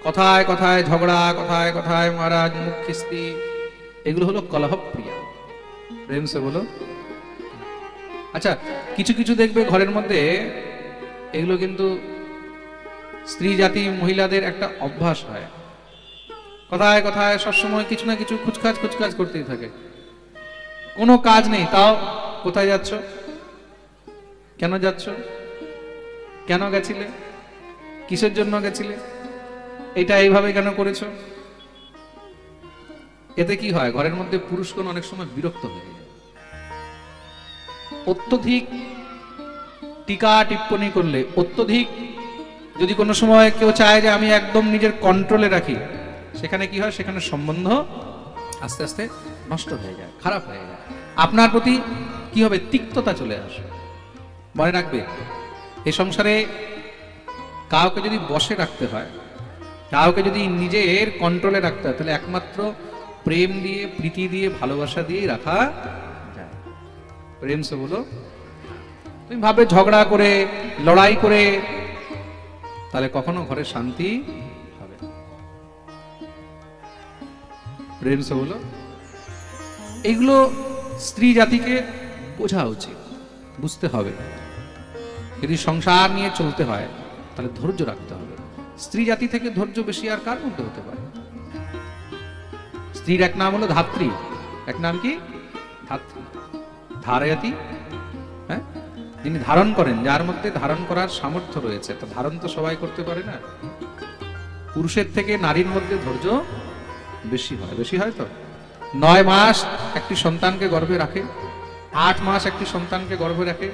কথায় কথায় ঝগড়া, কথায় কথায় মহারাজ মুখ খিস্তি, এগুলো হলো কলহপ্রিয়া। প্রেম সে বলো। আচ্ছা, কিছু কিছু দেখবে ঘরের মধ্যে, এগুলো কিন্তু স্ত্রী জাতি মহিলাদের একটা অভ্যাস হয়, কথায় কথায় সবসময় কিছু না কিছু খুচকাজ খুচকাজ করতেই থাকে, কোনো কাজ নেই, তাও কোথায় যাচ্ছ, কেন যাচ্ছ, কেন গেছিলে, কিসের জন্য গেছিলে, এটা এইভাবে কেন করেছো। এতে কি হয়, ঘরের মধ্যে পুরুষগণ অনেক সময় বিরক্ত হয়ে যায়। অত্যধিক টিকা টিপ্পণী করলে, অত্যধিক যদি কোনো সময় কেউ চায় যে আমি একদম নিজের কন্ট্রোলে রাখি, সেখানে কি হয়, সেখানে সম্বন্ধ আস্তে আস্তে নষ্ট হয়ে যায়, খারাপ হয়ে যায়, আপনার প্রতি কি হবে, তিক্ততা চলে আসে। মনে রাখবে, এই সংসারে কাউকে যদি বশে রাখতে হয়, কাউকে যদি নিজের কন্ট্রোলে রাখতে হয়, তাহলে একমাত্র প্রেম দিয়ে, প্রীতি দিয়ে, ভালোবাসা দিয়ে রাখা যায়। প্রেম সে বলো। তুমি ভাবে ঝগড়া করে, লড়াই করে, তাহলে কখনো ঘরে শান্তি হবে। প্রেম সে বলো। এইগুলো স্ত্রী জাতিকে বোঝা উচিত, বুঝতে হবে। যদি সংসার নিয়ে চলতে হয় তাহলে ধৈর্য রাখতে হবে। স্ত্রী জাতি থেকে ধৈর্য বেশি আর কার মধ্যে হতে পারে? স্ত্রীর এক নাম হলো ধাত্রী, এক নাম কি? ধাত্রী। ধারয়তি, হ্যাঁ, যিনি ধারণ করেন, যার মধ্যে ধারণ করার সামর্থ্য রয়েছে। তো ধারণ তো সবাই করতে পারে না। পুরুষের থেকে নারীর মধ্যে ধৈর্য বেশি হয়, বেশি হয়। তো 9 মাস একটি সন্তানকে গর্ভে রাখে, 8 মাস একটি সন্তানকে গর্ভে রাখে।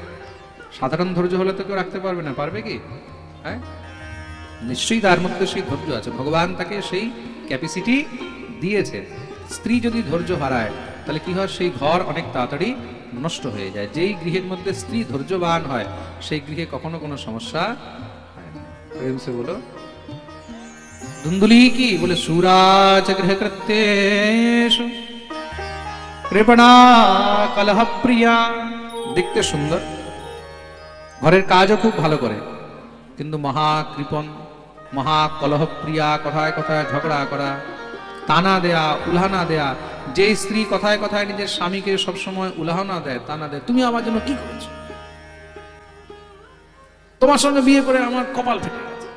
সাধারণ ধৈর্য হলে তো কেউ রাখতে পারবে না, পারবে কি? হ্যাঁ, নিশ্চয়ই তার মধ্যে সেই ধৈর্য আছে, ভগবান তাকে সেই ক্যাপাসিটি দিয়েছে। স্ত্রী যদি ধৈর্য হারায় তাহলে কি হয়, সেই ঘর অনেক তাড়াতাড়ি নষ্ট হয়ে যায়। যেই গৃহের মধ্যে স্ত্রী ধৈর্যবান হয়, সেই গৃহে কখনো কোনো সমস্যা হয় না। প্রেম সে বলো। ধুন্দুলি কি বলে, সুরাজ গৃহ কৃত্যেষু কৃপণা কলহ প্রিয়া। দেখতে সুন্দর, ঘরের কাজও খুব ভালো করে, কিন্তু মহা কৃপণ, মহা কলহ প্রিয়া, কথায় কথায় ঝগড়া করা, তানা দেয়া, উলাহানা দেয়া। যে স্ত্রী কথায় কথায় নিজের স্বামীকে সবসময় উলাহানা দেয়, তানা দেয়, তুমি আমার জন্য কি করেছো, তোমার সঙ্গে বিয়ে করে আমার কপাল ফেটে গেছে।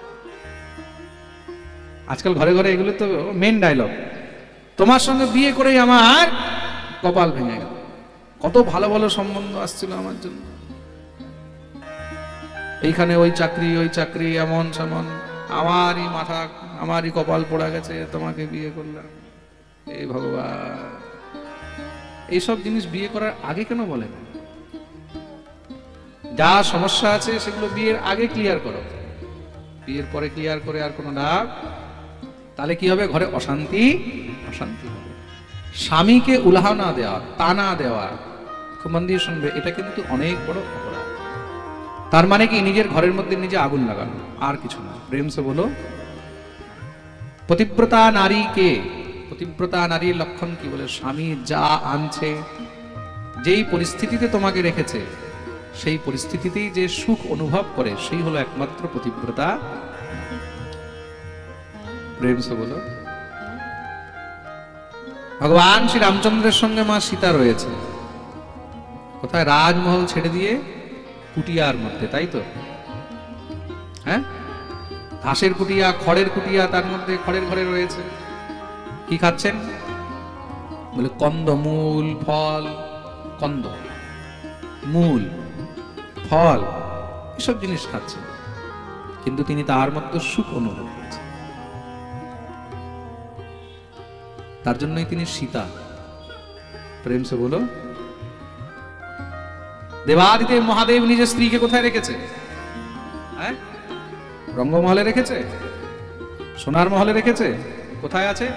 আজকাল ঘরে ঘরে এগুলো তো মেন ডায়লগ। তোমার সঙ্গে বিয়ে করেই আমার কপাল ভেঙে গেল, কত ভালো ভালো সম্বন্ধ আসছিল আমার জন্য, এইখানে ওই চাকরি, ওই চাকরি, এমন সেমন, আমারই মাথা, আমারই কপাল পড়া গেছে, তোমাকে বিয়ে করলাম। এই ভগবান, এইসব জিনিস বিয়ে করার আগে কেন বলে না? যা সমস্যা আছে সেগুলো বিয়ের আগে ক্লিয়ার করো, বিয়ের পরে ক্লিয়ার করে আর কোনো লাভ। তাহলে কি হবে, ঘরে অশান্তি, অশান্তি হবে। স্বামীকে উলাহানা দেওয়া, তানা দেওয়া, খুব মন দিয়ে শুনবে, এটা কিন্তু অনেক বড় অপরাধ। তার মানে কি, নিজের ঘরের মধ্যে নিজে আগুন লাগানো, আর কিছু না। প্রেম সে বলো। পতিব্রতা নারীকে, পতিব্রতা নারীর লক্ষণ কি বলে, স্বামী যা আনছে, যেই পরিস্থিতিতে তোমাকে রেখেছে, সেই পরিস্থিতিতেই যে সুখ অনুভব করে, সেই হলো একমাত্র পতিব্রতা। প্রেম সে বলো। ভগবান শ্রী রামচন্দ্রের সঙ্গে মা সীতা রয়েছে কোথায়? রাজমহল ছেড়ে দিয়ে কুটিয়ার মধ্যে, তাই তো? হ্যাঁ, ঘাসের কুটিয়া, খড়ের কুটিয়া, তার মধ্যে খড়ের ঘরে রয়েছে। কি খাচ্ছেন বলে, কন্দ মূল ফল, কন্দ মূল ফল, এসব জিনিস খাচ্ছেন, কিন্তু তিনি তার মধ্যে সুখ অনুভব করছেন। তার জন্যই তিনি সীতা। প্রেম সে বলো। দেবাদিদেব মহাদেব নিজের স্ত্রীকে কোথায় রেখেছে? হ্যাঁ, রঙ্গমহলে রেখেছে, সোনার মহলে রেখেছে, কোথায় আছে?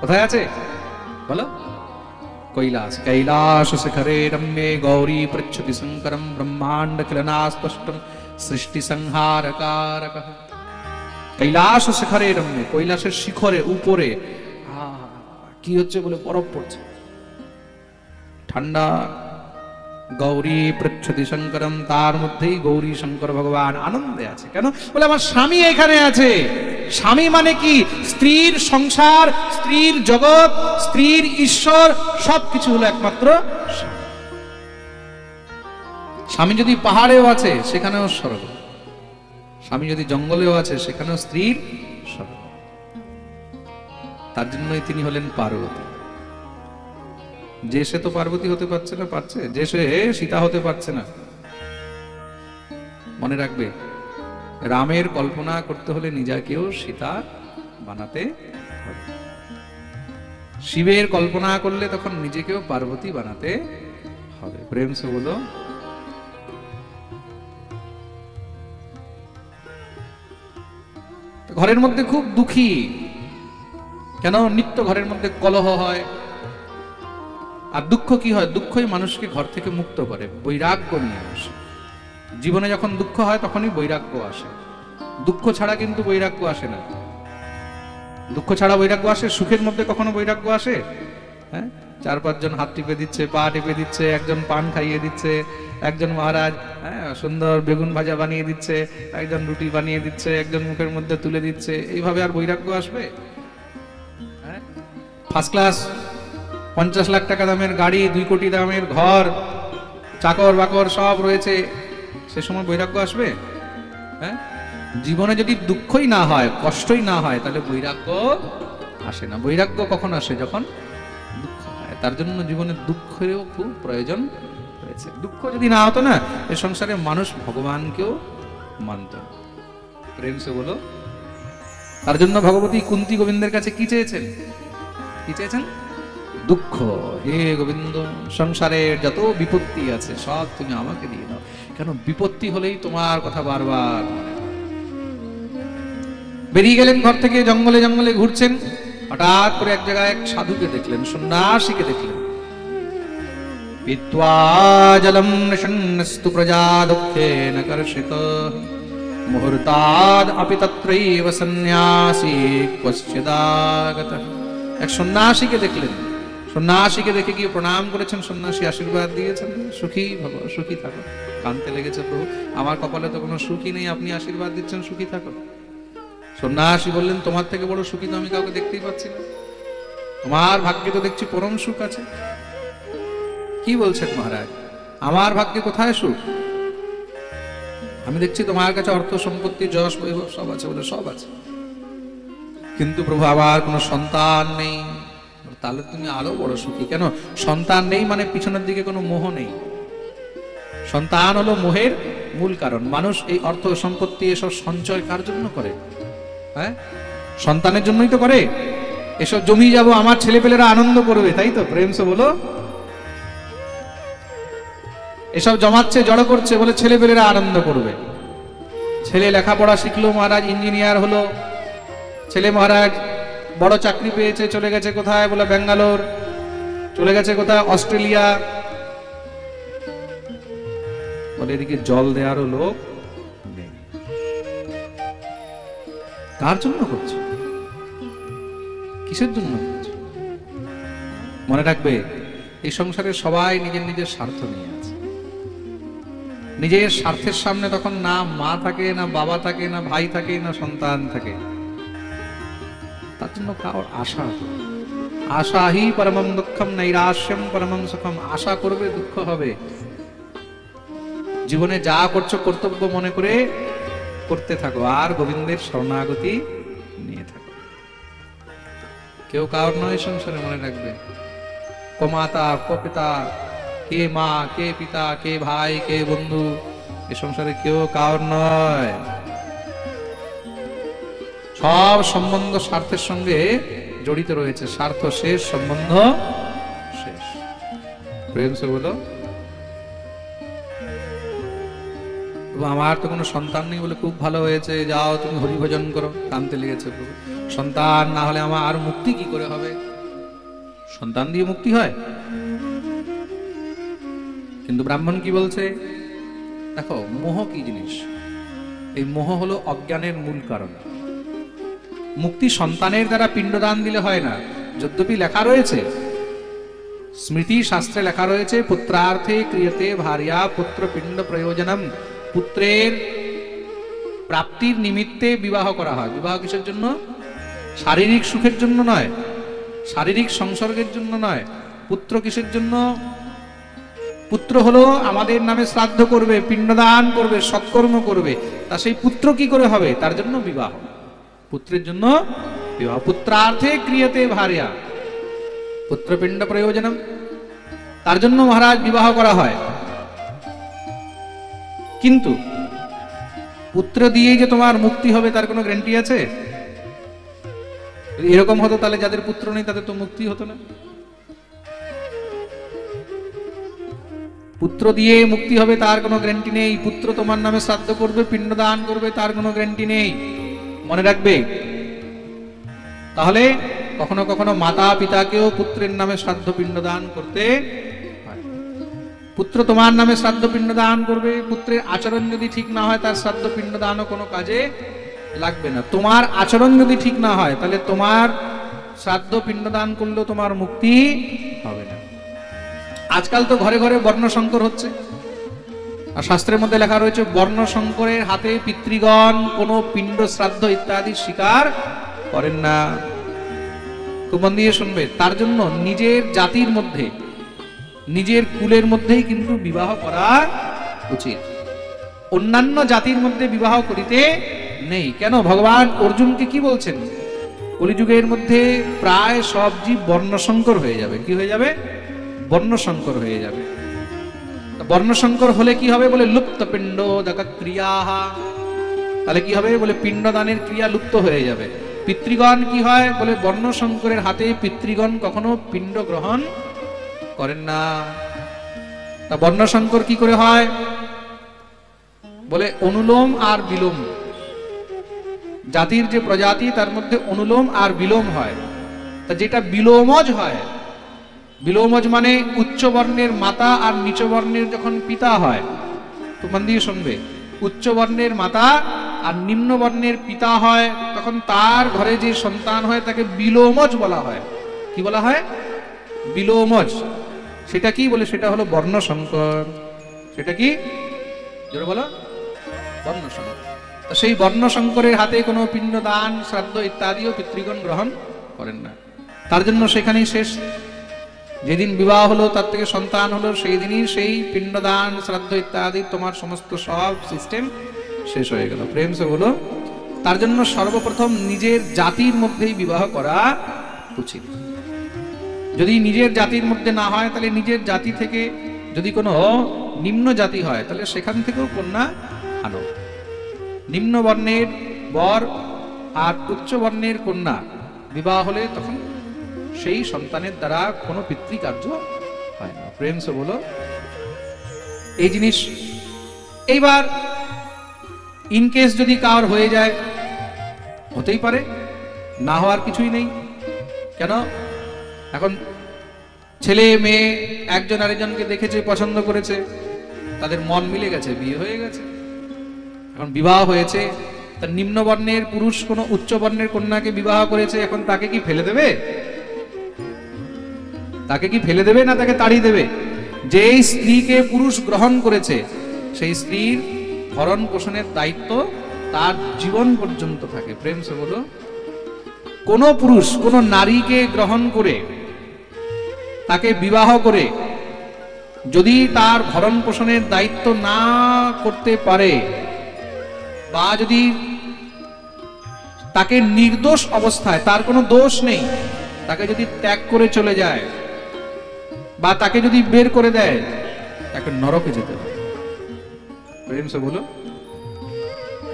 কোথায় আছে বলো? কৈলাস। কৈলাস শিখরে রম্যে গৌরী পৃচ্ছতি শঙ্করম ব্রহ্মাণ্ড কিলনা স্পষ্টম সৃষ্টি সংহারকারক। কৈলাস শিখরে রম্যে, কৈলাসের শিখরে উপরে কি হচ্ছে বলে, বরফ পড়ছে, ঠান্ডা, গৌরী পৃচ্ছতি শঙ্করম, তার মধ্যেই গৌরী শঙ্কর ভগবান আনন্দে আছে। কেন? বলে আমার স্বামী এখানে আছে। স্বামী মানে কি? স্ত্রীর সংসার, স্ত্রীর জগৎ, স্ত্রীর ঈশ্বর, সবকিছু হলো একমাত্র স্বামী। স্বামী যদি পাহাড়েও আছে সেখানেও স্বর্গ, স্বামী যদি জঙ্গলেও আছে সেখানেও স্ত্রীর স্বর্গ। তার জন্যই তিনি হলেন পার্বতী। যে সে তো পার্বতী হতে পারছে না, পারছে? যে সে সীতা হতে পারছে না। মনে রাখবে, রামের কল্পনা করতে হলে নিজেকেও সীতা বানাতে হবে। শিবের কল্পনা করলে তখন নিজেকেও পার্বতী বানাতে হবে। প্রেম সে বলো। ঘরের মধ্যে খুব দুঃখী, কেন? নিত্য ঘরের মধ্যে কলহ হয়। আর দুঃখ কি হয়? দুঃখই মানুষকে ঘর থেকে মুক্ত করে, বৈরাগ্য নিয়ে আসে। জীবনে যখন দুঃখ হয় তখনই বৈরাগ্য আসে। দুঃখ ছাড়া কিন্তু বৈরাগ্য আসে না। দুঃখ ছাড়া বৈরাগ্য আসে? সুখের মধ্যে কখনো বৈরাগ্য আসে? হ্যাঁ, 4-5 জন হাত টিপে দিচ্ছে, পা টিপে দিচ্ছে, একজন পান খাইয়ে দিচ্ছে, একজন মহারাজ সুন্দর বেগুন ভাজা বানিয়ে দিচ্ছে, একজন রুটি বানিয়ে দিচ্ছে, একজন মুখের মধ্যে তুলে দিচ্ছে, এইভাবে আর বৈরাগ্য আসবে? হ্যাঁ, ফার্স্ট ক্লাস 50 লাখ টাকা দামের গাড়ি, 2 কোটি দামের ঘর, চাকর বাকর সব রয়েছে, সে সময় বৈরাগ্য আসবে? হ্যাঁ, জীবনে যদি দুঃখই না হয়, কষ্টই না হয়, তাহলে বৈরাগ্য আসে না। বৈরাগ্য কখন আসে? যখন দুঃখ হয়। তার জন্য জীবনে দুঃখেরও খুব প্রয়োজন রয়েছে। দুঃখ যদি না হতো না, এই সংসারে মানুষ ভগবানকেও মানত। প্রেম সে বলো। তার জন্য ভগবতী কুন্তী গোবিন্দের কাছে কি চেয়েছেন? কি চেয়েছেন? দুঃখ। হে গোবিন্দ, সংসারের যত বিপত্তি আছে সব তুমি আমাকে দিয়ে দাও। কেন? বিপত্তি হলেই তোমার কথা বারবার মনে হয়। বেরিয়ে গেলেন ঘর থেকে, জঙ্গলে জঙ্গলে ঘুরছেন, হঠাৎ করে এক জায়গায় এক সাধুকে দেখলেন, সন্ন্যাসীকে দেখলেন। পিত্বা জলম নৃশন্নস্তু প্রজা দুঃখেন কর্ষিত মুহূর্তাদ আপি তত্রৈব সন্ন্যাসী ক্বচিদাগতঃ। এক সন্ন্যাসীকে দেখলেন, সন্ন্যাসীকে দেখে গিয়ে প্রণাম করেছেন, সন্ন্যাসী আশীর্বাদ দিয়েছেন, সুখী ভব, সুখী থাকো। কাঁদতে লেগেছে, প্রভু আমার কপালে তো কোনো সুখী নেই, আপনি আশীর্বাদ দিচ্ছেন সুখী থাকো। সন্ন্যাসী বললেন, তোমার থেকে বড় সুখী তো আমি কাউকে দেখতেই পাচ্ছি না, তোমার ভাগ্যে তো দেখছি পরম সুখ আছে। কি বলছেন মহারাজ? আমার ভাগ্যে কোথায় সুখ? আমি দেখছি তোমার কাছে অর্থ সম্পত্তি যশ বৈভব সব আছে। বলে সব আছে, কিন্তু প্রভু আমার কোনো সন্তান নেই। তাহলে তুমি আরো বড় সুখী। কেন? সন্তান নেই মানে পিছনের দিকে কোনো মোহ নেই। সন্তান হলো মোহের মূল কারণ। মানুষ এই অর্থ সম্পত্তি এসব সঞ্চয় কার জন্য করে? হ্যাঁ, সন্তানের জন্যই তো করে। এসব জমি যাব আমার ছেলেপেলেরা আনন্দ করবে, তাই তো? প্রেম সে বলো। এসব জমাচ্ছে, জড়ো করছে বলে ছেলেপেলেরা আনন্দ করবে। ছেলে লেখাপড়া শিখলো, মহারাজ ইঞ্জিনিয়ার হলো, ছেলে মহারাজ বড় চাকরি পেয়েছে, চলে গেছে কোথায়? বলে ব্যাঙ্গালোর, চলে গেছে কোথায়? অস্ট্রেলিয়া। বলে এদিকে জল দেওয়ারও লোক নেই। কার জন্য করছো? কিসের জন্য করছো? মনে রাখবে, এই সংসারে সবাই নিজের নিজের স্বার্থ নিয়ে আছে। নিজের স্বার্থের সামনে তখন না মা থাকে, না বাবা থাকে, না ভাই থাকে, না সন্তান থাকে। তার জন্য কারোর আশা, আশাহি পরমম দুঃখম নৈরাশ্যম পরমম সুখম। আশা করবে, দুঃখ হবে। জীবনে যা করছো কর্তব্য মনে করে করতে থাকো, আর গোবিন্দের শরণাগতি নিয়ে থাকো। কেউ কারোর নয় সংসারে, মনে রাখবে। কো মাতা, কো পিতা, কে মা, কে পিতা, কে ভাই, কে বন্ধু, এ সংসারে কেউ কারোর নয়। সব সম্বন্ধ স্বার্থের সঙ্গে জড়িত রয়েছে। স্বার্থ শেষ, সম্বন্ধ শেষ। প্রেম সে বলো। আমার তো কোনো সন্তান নেই, বলে খুব ভালো হয়েছে, যাও তুমি হরিভজন করো। কাঁদতে লেগেছে, প্রভু সন্তান না হলে আমার আর মুক্তি কি করে হবে? সন্তান দিয়ে মুক্তি হয়? কিন্তু ব্রাহ্মণ কি বলছে? দেখো, মোহ কি জিনিস? এই মোহ হলো অজ্ঞানের মূল কারণ। মুক্তি সন্তানের দ্বারা পিণ্ডদান দিলে হয় না। যদ্যপি লেখা রয়েছে স্মৃতি শাস্ত্রে লেখা রয়েছে পুত্রার্থে ক্রিয়তে ভার্যা পুত্র পিণ্ড প্রয়োজনম, পুত্রের প্রাপ্তির নিমিত্তে বিবাহ করা হয়। বিবাহ কিসের জন্য? শারীরিক সুখের জন্য নয়, শারীরিক সংসর্গের জন্য নয়। পুত্র কিসের জন্য? পুত্র হলো আমাদের নামে শ্রাদ্ধ করবে, পিণ্ডদান করবে, সৎকর্ম করবে। তা সেই পুত্র কি করে হবে? তার জন্য বিবাহ, পুত্রের জন্য বিবাহ। পুত্রার্থে ক্রিয়তে ভার্যা পুত্রপিণ্ড প্রয়োজনম, তার জন্য মহারাজ বিবাহ করা হয়। কিন্তু পুত্র দিয়ে যে তোমার মুক্তি হবে তার কোনো গ্যারান্টি আছে? যদি এরকম হতো তাহলে যাদের পুত্র নেই তাদের তো মুক্তি হতো না। পুত্র দিয়ে মুক্তি হবে তার কোনো গ্যারান্টি নেই। পুত্র তোমার নামে শ্রাদ্ধ করবে, পিণ্ডদান করবে, তার কোনো গ্যারান্টি নেই। মনে রাখবে। তাহলে কখনো কখনো মাতা পিতাকেও পুত্রের নামে শ্রাদ্ধ পিণ্ডদান করতে হয়। পুত্র তোমার নামে শ্রাদ্ধ পিণ্ডদান করবে, পুত্রের আচরণ যদি ঠিক না হয় তার শ্রাদ্ধ পিণ্ডদানও কোনো কাজে লাগবে না। তোমার আচরণ যদি ঠিক না হয় তাহলে তোমার শ্রাদ্ধ পিণ্ডদান করলেও তোমার মুক্তি হবে না। আজকাল তো ঘরে ঘরে বর্ণসংকর হচ্ছে, আর শাস্ত্রের মধ্যে লেখা রয়েছে বর্ণসংকরের হাতে পিতৃগণ কোনো পিণ্ড শ্রাদ্ধ ইত্যাদি স্বীকার করেন না। খুব মন দিয়ে শুনবে। তার জন্য নিজের জাতির মধ্যে, নিজের কুলের মধ্যেই কিন্তু বিবাহ করা উচিত। অন্যান্য জাতির মধ্যে বিবাহ করিতে নেই। কেন? ভগবান অর্জুনকে কি বলছেন? কলিযুগের মধ্যে প্রায় সব জীব বর্ণসংকর হয়ে যাবে। কি হয়ে যাবে? বর্ণসংকর হয়ে যাবে। বর্ণসংকর হলে কি হবে? বলে লুপ্ত পিণ্ড ক্রিয়া। তাহলে কি হবে? বলে পিণ্ডদানের ক্রিয়া লুপ্ত হয়ে যাবে। পিতৃগণ কি হয়? বলে বর্ণসংকরের হাতে পিতৃগণ কখনো পিণ্ড গ্রহণ করেন না। তা বর্ণসংকর কি করে হয়? বলে অনুলোম আর বিলোম। জাতির যে প্রজাতি তার মধ্যে অনুলোম আর বিলোম হয়। তা যেটা বিলোমজ হয়, বিলোমজ মানে উচ্চ বর্ণের মাতা আর নিচ বর্ণের যখন পিতা হয়, তো মন দিয়ে শুনবে, উচ্চ বর্ণের মাতা আর নিম্ন বর্ণের পিতা হয়, তখন তার ঘরে যে সন্তান হয় তাকে বিলোমজ বলা হয়। কি বলা হয়? বিলোমজ। সেটা কি? বলে সেটা হলো বর্ণসংকর। সেটা কি? জোরে বলো। বর্ণসংকর। তো সেই বর্ণসংকরের হাতে কোনো পিণ্ডদান শ্রাদ্ধ ইত্যাদিও পিতৃগণ গ্রহণ করেন না। তার জন্য সেখানেই শেষ। যেদিন বিবাহ হলো, তার থেকে সন্তান হলো, সেই দিনই সেই পিণ্ডদান শ্রাদ্ধ ইত্যাদি তোমার সমস্ত সব সিস্টেম শেষ হয়ে গেল। প্রেম সে বলো। তার জন্য সর্বপ্রথম নিজের জাতির মধ্যেই বিবাহ করা উচিত। যদি নিজের জাতির মধ্যে না হয় তাহলে নিজের জাতি থেকে যদি কোনো নিম্ন জাতি হয় তাহলে সেখান থেকেও কন্যা আনো। নিম্ন বর্ণের বর আর উচ্চ বর্ণের কন্যা বিবাহ হলে তখন সেই সন্তানের দ্বারা কোনো পিতৃকার্য হয় না। প্রেম সে বলো। এই জিনিস এইবার ইনকেস যদি কার হয়ে যায়, হতেই পারে, না হওয়ার কিছুই নেই। কেন? এখন ছেলে মেয়ে একজন আরেকজনকে দেখেছে, পছন্দ করেছে, তাদের মন মিলে গেছে, বিয়ে হয়ে গেছে, এখন বিবাহ হয়েছে। তার নিম্ন বর্ণের পুরুষ কোনো উচ্চ বর্ণের কন্যাকে বিবাহ করেছে, এখন তাকে কি ফেলে দেবে? তাকে কি ফেলে দেবে না তাকে তাড়িয়ে দেবে? যেই স্ত্রীকে পুরুষ গ্রহণ করেছে সেই স্ত্রীর ভরণ পোষণের দায়িত্ব তার জীবন পর্যন্ত থাকে। প্রেম সে বলো। কোন পুরুষ কোন নারীকে গ্রহণ করে তাকে বিবাহ করে যদি তার ভরণ পোষণের দায়িত্ব না করতে পারে, বা যদি তাকে নির্দোষ অবস্থায়, তার কোনো দোষ নেই, তাকে যদি ত্যাগ করে চলে যায় বা তাকে যদি বের করে দেয়, তাকে নরকে যেতে হবে। প্রেম সে বলো।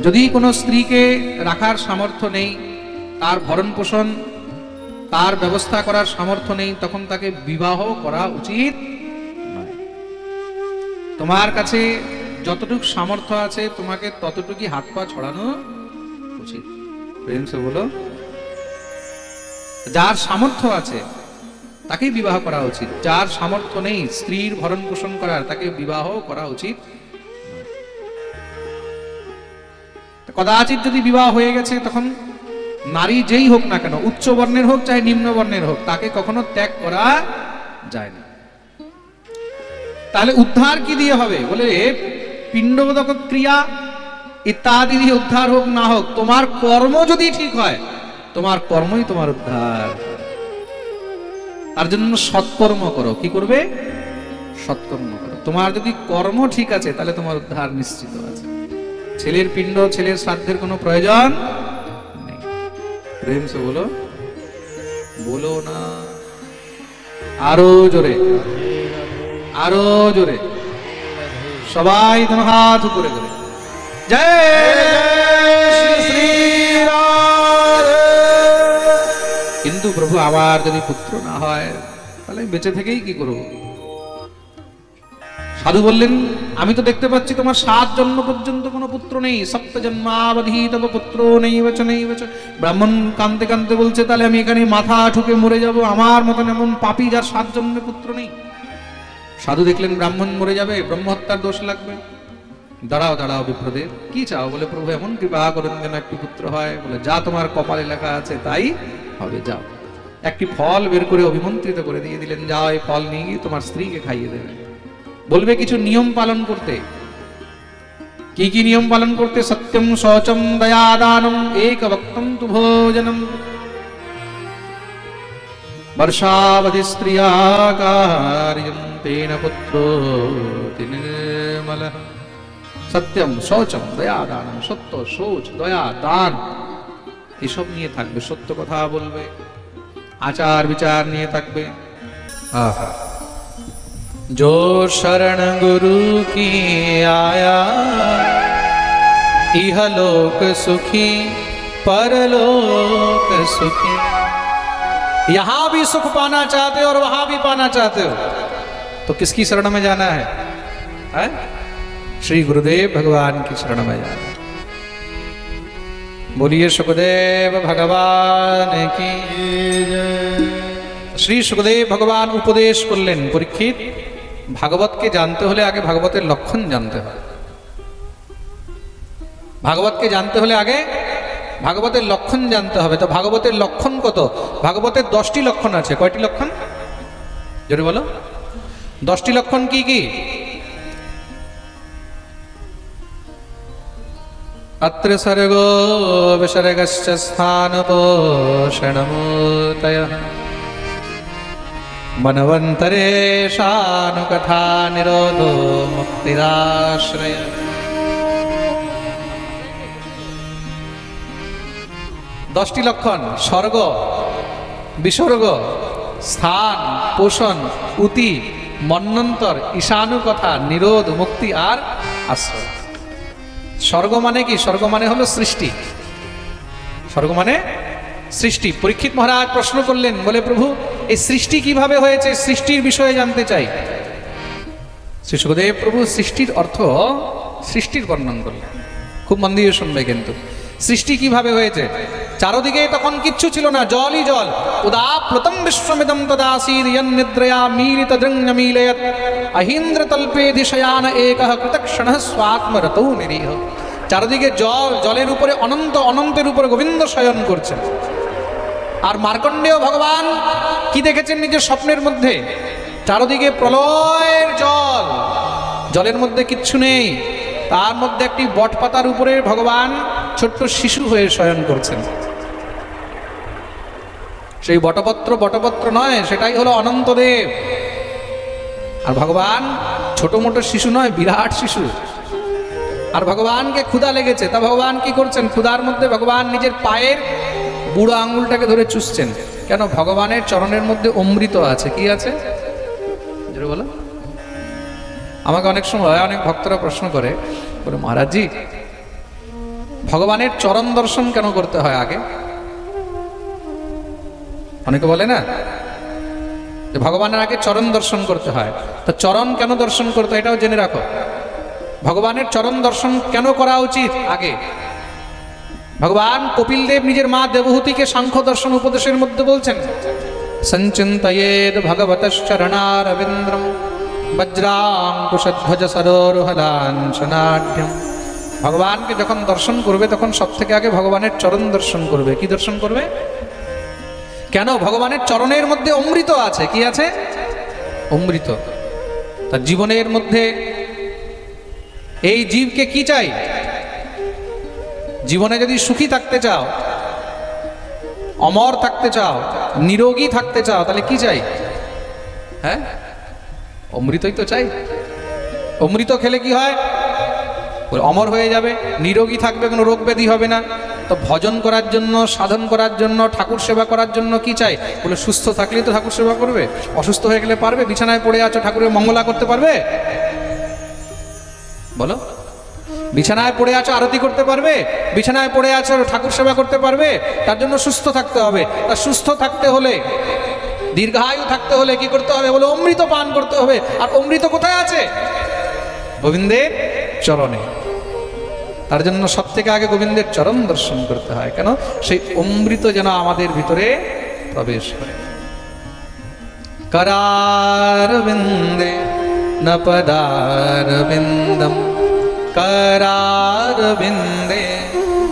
যদি কোনো স্ত্রীকে রাখার সামর্থ্য নেই, তার ভরণ পোষণ, তার ব্যবস্থা করার সামর্থ্য নেই, তখন তাকে বিবাহ করা উচিত নয়। তোমার কাছে যতটুকু সামর্থ্য আছে তোমাকে ততটুকুই হাত পা ছড়ানো উচিত। প্রেম সে বলো। যার সামর্থ্য আছে তাকেই বিবাহ করা উচিত। যার সামর্থ্য নেই স্ত্রীর ভরণ পোষণ করার, তাকে বিবাহ করা উচিত। কদাচিৎ যদি বিবাহ হয়ে গেছে, তখন নারী যেই হোক না কেন, উচ্চ বর্ণের হোক চাই নিম্ন বর্ণের হোক, তাকে কখনো ত্যাগ করা যায় না। তাহলে উদ্ধার কি দিয়ে হবে? বলে পিণ্ডবোধক ক্রিয়া ইত্যাদি দিয়ে উদ্ধার হোক না হোক, তোমার কর্ম যদি ঠিক হয়, তোমার কর্মই তোমার উদ্ধার। তার জন্য সৎকর্ম করো। কি করবে? সৎকর্ম করো। তোমার যদি কর্ম ঠিক আছে তাহলে তোমার উদ্ধার নিশ্চিত আছে। ছেলের পিণ্ড, ছেলের শ্রাদ্ধের কোনো প্রয়োজন নেই। প্রেম সে বলো, বলো না, আরো জোরে, আরো জোরে, সবাই তোমার হাত উপরে করে জয় শ্রী রাধে। কিন্তু প্রভু আমার যদি পুত্র না হয় তাহলে বেঁচে থেকেই কি করবো? সাধু বললেন, আমি তো দেখতে পাচ্ছি তোমার 7 জন্ম পর্যন্ত কোনো পুত্র নেই। সপ্ত জন্মাবধি তব পুত্র নেই বচ নেই বচ। ব্রাহ্মণ কাঁদতে কাঁদতে বলছে, তাহলে আমি এখানে মাথা ঠুকে মরে যাব, আমার মতন এমন পাপী যার 7 জন্মে পুত্র নেই। সাধু দেখলেন ব্রাহ্মণ মরে যাবে, ব্রহ্মহত্যার দোষ লাগবে। দাঁড়াও দাঁড়াও বিপ্রদেব, কি চাও? বলে প্রভু এমন কৃপা করেন যেন একটি পুত্র হয়। বলে যা তোমার কপালে লেখা আছে তাই হবে, যাও। একটি ফল বের করে অভিমন্ত্রিত করে দিয়ে দিলেন, যাও এই ফল নিয়ে গিয়ে তোমার স্ত্রীকে খাইয়ে দেবে। বলবে কিছু নিয়ম পালন করতে। কি কি নিয়ম পালন করতে? সত্যম শৌচম দয়াদানম এক ভক্তম তু ভোজনম वर्षावधि स्त्रिया कार्यं तेन पुत्रो निर्मलः। सत्यम शौचम दयादानम, সত্য, শৌচ, দয়া, দান এসব নিয়ে থাকবে। সত্য কথা বলবে, আচার বিচার নিয়ে থাকবে। আহা, जो शरण गुरु की आया, इहलोक सुखी परलोक सुखी। यहां भी सुख पाना चाहते हो और वहां भी पाना चाहते हो, तो किसकी शरण में जाना है? श्री गुरुदेव भगवान की शरण में जाना है। बोलिए सुखदेव भगवान की जय। श्री सुखदेव भगवान उपदेश करलेन, परीक्षित भागवत के जानते होले आगे भागवतेर लक्षण जानते हैं। भागवत के जानते होले आगे भागवतेर लक्षण जानते हैं। तो भागवतेर लक्षण कत? भागवतेर 10टी लक्षण आछे। कयटी लक्षण? जोरे बोलो। 10टी लक्षण की की? अत्र सर्गो विसर्गश्च स्थानपोषणमूर्तयः, मनवन्तरेशानुकथा निरोधो मुक्तिराश्रय। 10টি লক্ষণ: স্বর্গ, বিসর্গ, স্থান, পোষণ, উতি, মন্বন্তর, ঈশানু কথা, নিরোধ, মুক্তি আর আশ্রয়। স্বর্গ মানে কি? স্বর্গ মানে হলো সৃষ্টি। স্বর্গ মানে সৃষ্টি। পরীক্ষিত মহারাজ প্রশ্ন করলেন, বলে প্রভু এই সৃষ্টি কিভাবে হয়েছে? সৃষ্টির বিষয়ে জানতে চাই। শ্রী সুখদেব প্রভু সৃষ্টির অর্থ, সৃষ্টির বর্ণন করলেন। খুব মন দিয়ে শুনবে কিন্তু। সৃষ্টি কিভাবে হয়েছে? চারদিকে তখন কিচ্ছু ছিল না, জলই জল। উদাপ্লুতম বিশ্বমিদম তদাসীদ ইয়ন্নিদ্রয়া মীলিত দৃঙ্গমীলয়ৎ অহিন্দ্র তল্পে দিশয়ান একঃ কৃতক্ষণঃ স্বাত্মরতৌ নিরীহ। চারদিকে জল, জলের উপরে অনন্ত, অনন্তের উপরে গোবিন্দ শয়ন করছেন। আর মার্কণ্ডেয় ভগবান কি দেখেছেন নিজের স্বপ্নের মধ্যে? চারদিকে প্রলয়ের জল, জলের মধ্যে কিচ্ছু নেই, তার মধ্যে একটি বটপাতার উপরে ভগবান ছোট্ট শিশু হয়ে শয়ন করছেন। সেই বটপত্র নয়, সেটাই হলো অনন্তদেব। আর ভগবান ছোট মোটো শিশু নয়, বিরাট শিশু। আর ভগবানকে ক্ষুধা লেগেছে, তা ভগবান কি করছেন? ক্ষুধার মধ্যে ভগবান নিজের পায়ের বুড়ো আঙুলটাকে ধরে চুষছেন। কেন? ভগবানের চরণের মধ্যে অমৃত আছে। কি আছে? বলো। আমাকে অনেক সময় অনেক ভক্তরা প্রশ্ন করে, মহারাজজি ভগবানের চরণ দর্শন কেন করতে হয় আগে? অনেকে বলে না যে ভগবানের আগে চরণ দর্শন করতে হয়। তো চরণ কেন দর্শন করতে হয় এটাও জেনে রাখো। ভগবানের চরণ দর্শন কেন করা উচিত আগে? ভগবান কপিল দেব নিজের মা দেবহূতিকে সাংখ্য দর্শন উপদেশের মধ্যে বলছেন, সঞ্চিন্তয়েদ ভগবতশ্চরণারবিন্দ্রম বজ্রাঙ্কুশধ্বজ সরোরুহলাঞ্ছনাঢ্যম। ভগবানকে যখন দর্শন করবে তখন সব থেকে আগে ভগবানের চরণ দর্শন করবে। কি দর্শন করবে? কেন? ভগবানের চরণের মধ্যে অমৃত আছে। কি আছে? অমৃত। তার জীবনের মধ্যে এই জীবকে কি চাই? জীবনে যদি সুখী থাকতে চাও, অমর থাকতে চাও, নিরোগী থাকতে চাও, তাহলে কি চাই? হ্যাঁ, অমৃতই তো চাই। অমৃত খেলে কি হয়? অমর হয়ে যাবে, নিরোগী থাকবে, কোনো রোগ ব্যাধি হবে না। তো ভজন করার জন্য, সাধন করার জন্য, ঠাকুর সেবা করার জন্য কি চাই? বলে সুস্থ থাকলেই তো ঠাকুর সেবা করবে। অসুস্থ হয়ে গেলে পারবে? বিছানায় পড়ে আছো, ঠাকুরের মঙ্গলা করতে পারবে? বলো, বিছানায় পড়ে আছো, আরতি করতে পারবে? বিছানায় পড়ে আছো, ঠাকুর সেবা করতে পারবে? তার জন্য সুস্থ থাকতে হবে। তা সুস্থ থাকতে হলে, দীর্ঘায়ু থাকতে হলে কি করতে হবে? বলে অমৃত পান করতে হবে। আর অমৃত কোথায় আছে? গোবিন্দের চরণে। তার জন্য সব থেকে আগে গোবিন্দের চরণ দর্শন করতে হয়। কেন? সেই অমৃত যেন আমাদের ভিতরে প্রবেশ করে। करारविन्दे न पदारविन्दं करारविन्दे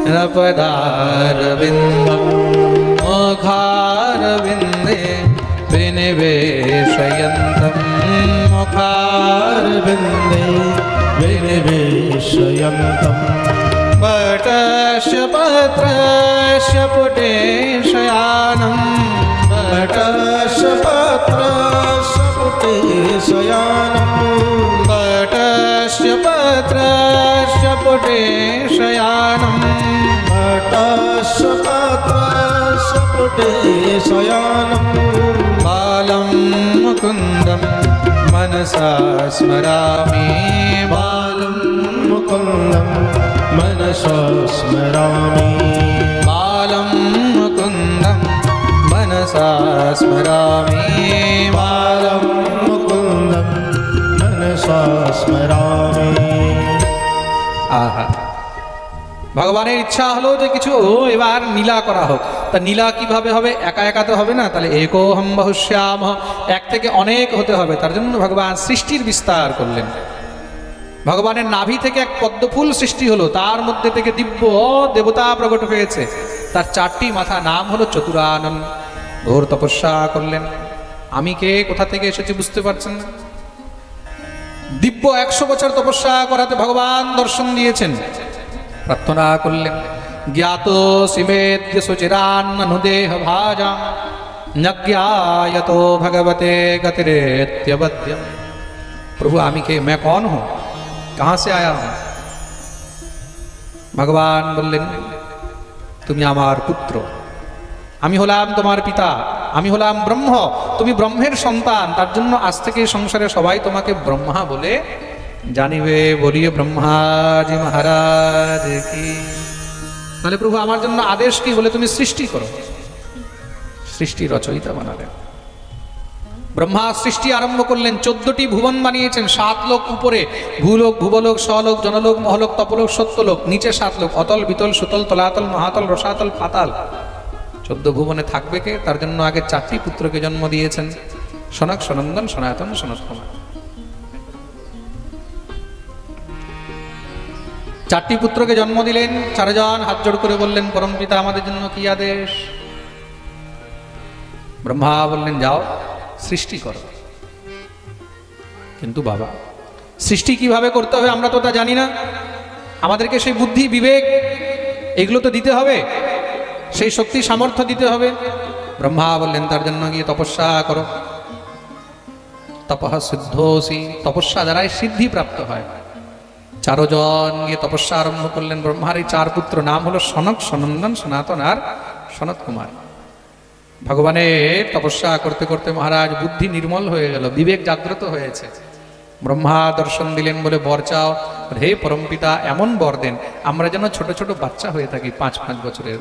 न पदारविन्दं मुखारविन्दे विनिवेशयन्तं मुखारविन्दे विनिवेशयन्तं वटस्य पत्रस्य पुटे शयानं वटस्य पत्रस्य पुटे शयानं वटस्य पत्रस्य पुटे शयानं वटस्य पत्रस्य पुटे शयानं बालं मुकुन्दं मनसा स्मरामि बालं मुकुन्दं मनसा स्मरामि बालं मुकुन्दं मनसा स्मरामि बालं मुकुन्दं मनसा स्मरामि। आहा, ভগবানের ইচ্ছা হলো যে কিছু এবার নীলা করা হোক। তা নীলা কিভাবে হবে? একা একা তো হবে না, তাহলে একোহম বহুশ্যাম, এক থেকে অনেক হতে হবে। তার জন্য ভগবান সৃষ্টির বিস্তার করলেন। ভগবানের নাভি থেকে এক পদ্মফুল সৃষ্টি হলো, তার মধ্যে থেকে দিব্য দেবতা প্রকট হয়েছে। তার চারটি মাথা, নাম হলো চতুরানন। ঘোর তপস্যা করলেন। আমি কে, কোথা থেকে এসেছি বুঝতে পারছেন না? দিব্য 100 বছর তপস্যা করাতে ভগবান দর্শন দিয়েছেন। প্রার্থনা করলেন, জ্ঞাত শিবেদ্য সুচিরান্ননুদেহ ভাজা নজ্ঞায়তো ভগবতে গতিরেত্যবদ্যম। প্রভু আমি কে, मैं कौन हूं, कहां से आया हूं? ভগবান বললেন, তুমি আমার পুত্র, আমি হলাম তোমার পিতা, আমি হলাম ব্রহ্ম, তুমি ব্রহ্মের সন্তান। তার জন্য আজ থেকে সংসারে সবাই তোমাকে ব্রহ্মা বলে জানিবে। বলিয়ে ব্রহ্মাজি মহারাজ কি। তাহলে প্রভু আমার জন্য আদেশ কি? বলে তুমি সৃষ্টি করো। সৃষ্টি রচয়িতা বানালেন। ব্রহ্মা সৃষ্টি আরম্ভ করলেন। 14টি ভুবন বানিয়েছেন। 7 লোক উপরে, ভূলোক, ভুবলোক, স্বলোক, জনলোক, মহলোক, তপলোক, সত্যলোক। নিচে 7 লোক, অতল, বিতল, সুতল, তলাতল, মহাতল, রসাতল, পাতাল। 14 ভুবনে থাকবে কে? তার জন্য আগে 4টি পুত্রকে জন্ম দিয়েছেন, সনক, সনন্দন, সনাতন, সনত কুমার। 4টি পুত্রকে জন্ম দিলেন। 4 জন হাত জোড় করে বললেন, পরম পিতা আমাদের জন্য কি আদেশ? ব্রহ্মা বললেন, যাও সৃষ্টি করো। কিন্তু বাবা, সৃষ্টি কিভাবে করতে হবে আমরা তো তা জানি না। আমাদেরকে সেই বুদ্ধি, বিবেক এগুলো তো দিতে হবে, সেই শক্তি সামর্থ্য দিতে হবে। ব্রহ্মা বললেন, তার জন্য গিয়ে তপস্যা করো। তপঃ সিদ্ধোসি, তপস্যা দ্বারাই সিদ্ধি প্রাপ্ত হয়। 4 জন গিয়ে তপস্যা আরম্ভ করলেন। ব্রহ্মার এই 4 পুত্র, নাম হলো সনক, সনন্দন, সনাতন আর সনত কুমার। ভগবানের তপস্যা করতে করতে মহারাজ বুদ্ধি নির্মল হয়ে গেল, বিবেক জাগ্রত হয়েছে। ব্রহ্মা দর্শন দিলেন, বলে বর চাও। হে পরমপিতা, এমন বর দেন আমরা যেন ছোট ছোট বাচ্চা হয়ে থাকি, 5-5 বছরের।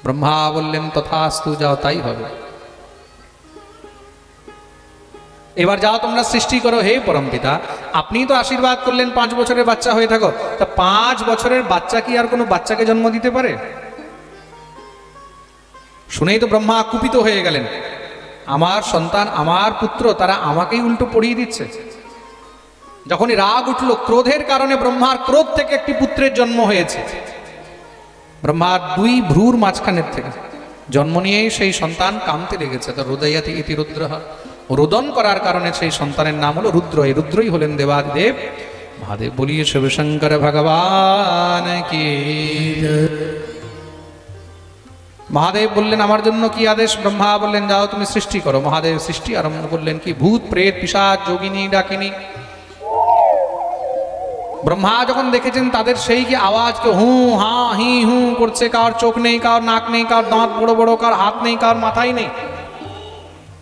ব্রহ্মা বললেন, তথাস্তু, যাও তাই হবে। এবার যাও তোমরা সৃষ্টি করো। হে পরমপিতা, আপনি তো আশীর্বাদ করলেন 5 বছরের বাচ্চা হয়ে থাকো। তা 5 বছরের বাচ্চা কি আর কোনো বাচ্চাকে জন্ম দিতে পারে? শুনেই তো ব্রহ্মা কুপিত হয়ে গেলেন। আমার সন্তান, আমার পুত্র, তারা আমাকেই উল্টো পড়িয়ে দিচ্ছে। যখনই রাগ উঠল, ক্রোধের কারণে, ব্রহ্মার ক্রোধ থেকে একটি পুত্রের জন্ম হয়েছে। ব্রহ্মার 2 ভ্রুর মাঝখানের থেকে জন্ম নিয়েই সেই সন্তান কাঁদতে লেগেছে। তো হৃদয়াতি ইতি রুদ্রঃ রোদন করার কারণে সেই সন্তানের নাম হলো রুদ্র। এই রুদ্রই হলেন দেবাদিদেব মহাদেব। বলিয়ে শিবশঙ্কর ভগবান কি। মহাদেব বললেন আমার জন্য কি আদেশ? ব্রহ্মা বললেন যাও তুমি সৃষ্টি করো। মহাদেব সৃষ্টি আরম্ভ করলেন। কি ভূত প্রেত পিশাচ যোগিনী ডাকিনী। ব্রহ্মা যখন দেখেছেন তাদের সেই কি আওয়াজ, কে হু হা হি হু করছে, কার চোখ নেই, কার নাক নেই, কার দাঁত বড় বড়, কার হাত নেই, কার মাথায় নেই।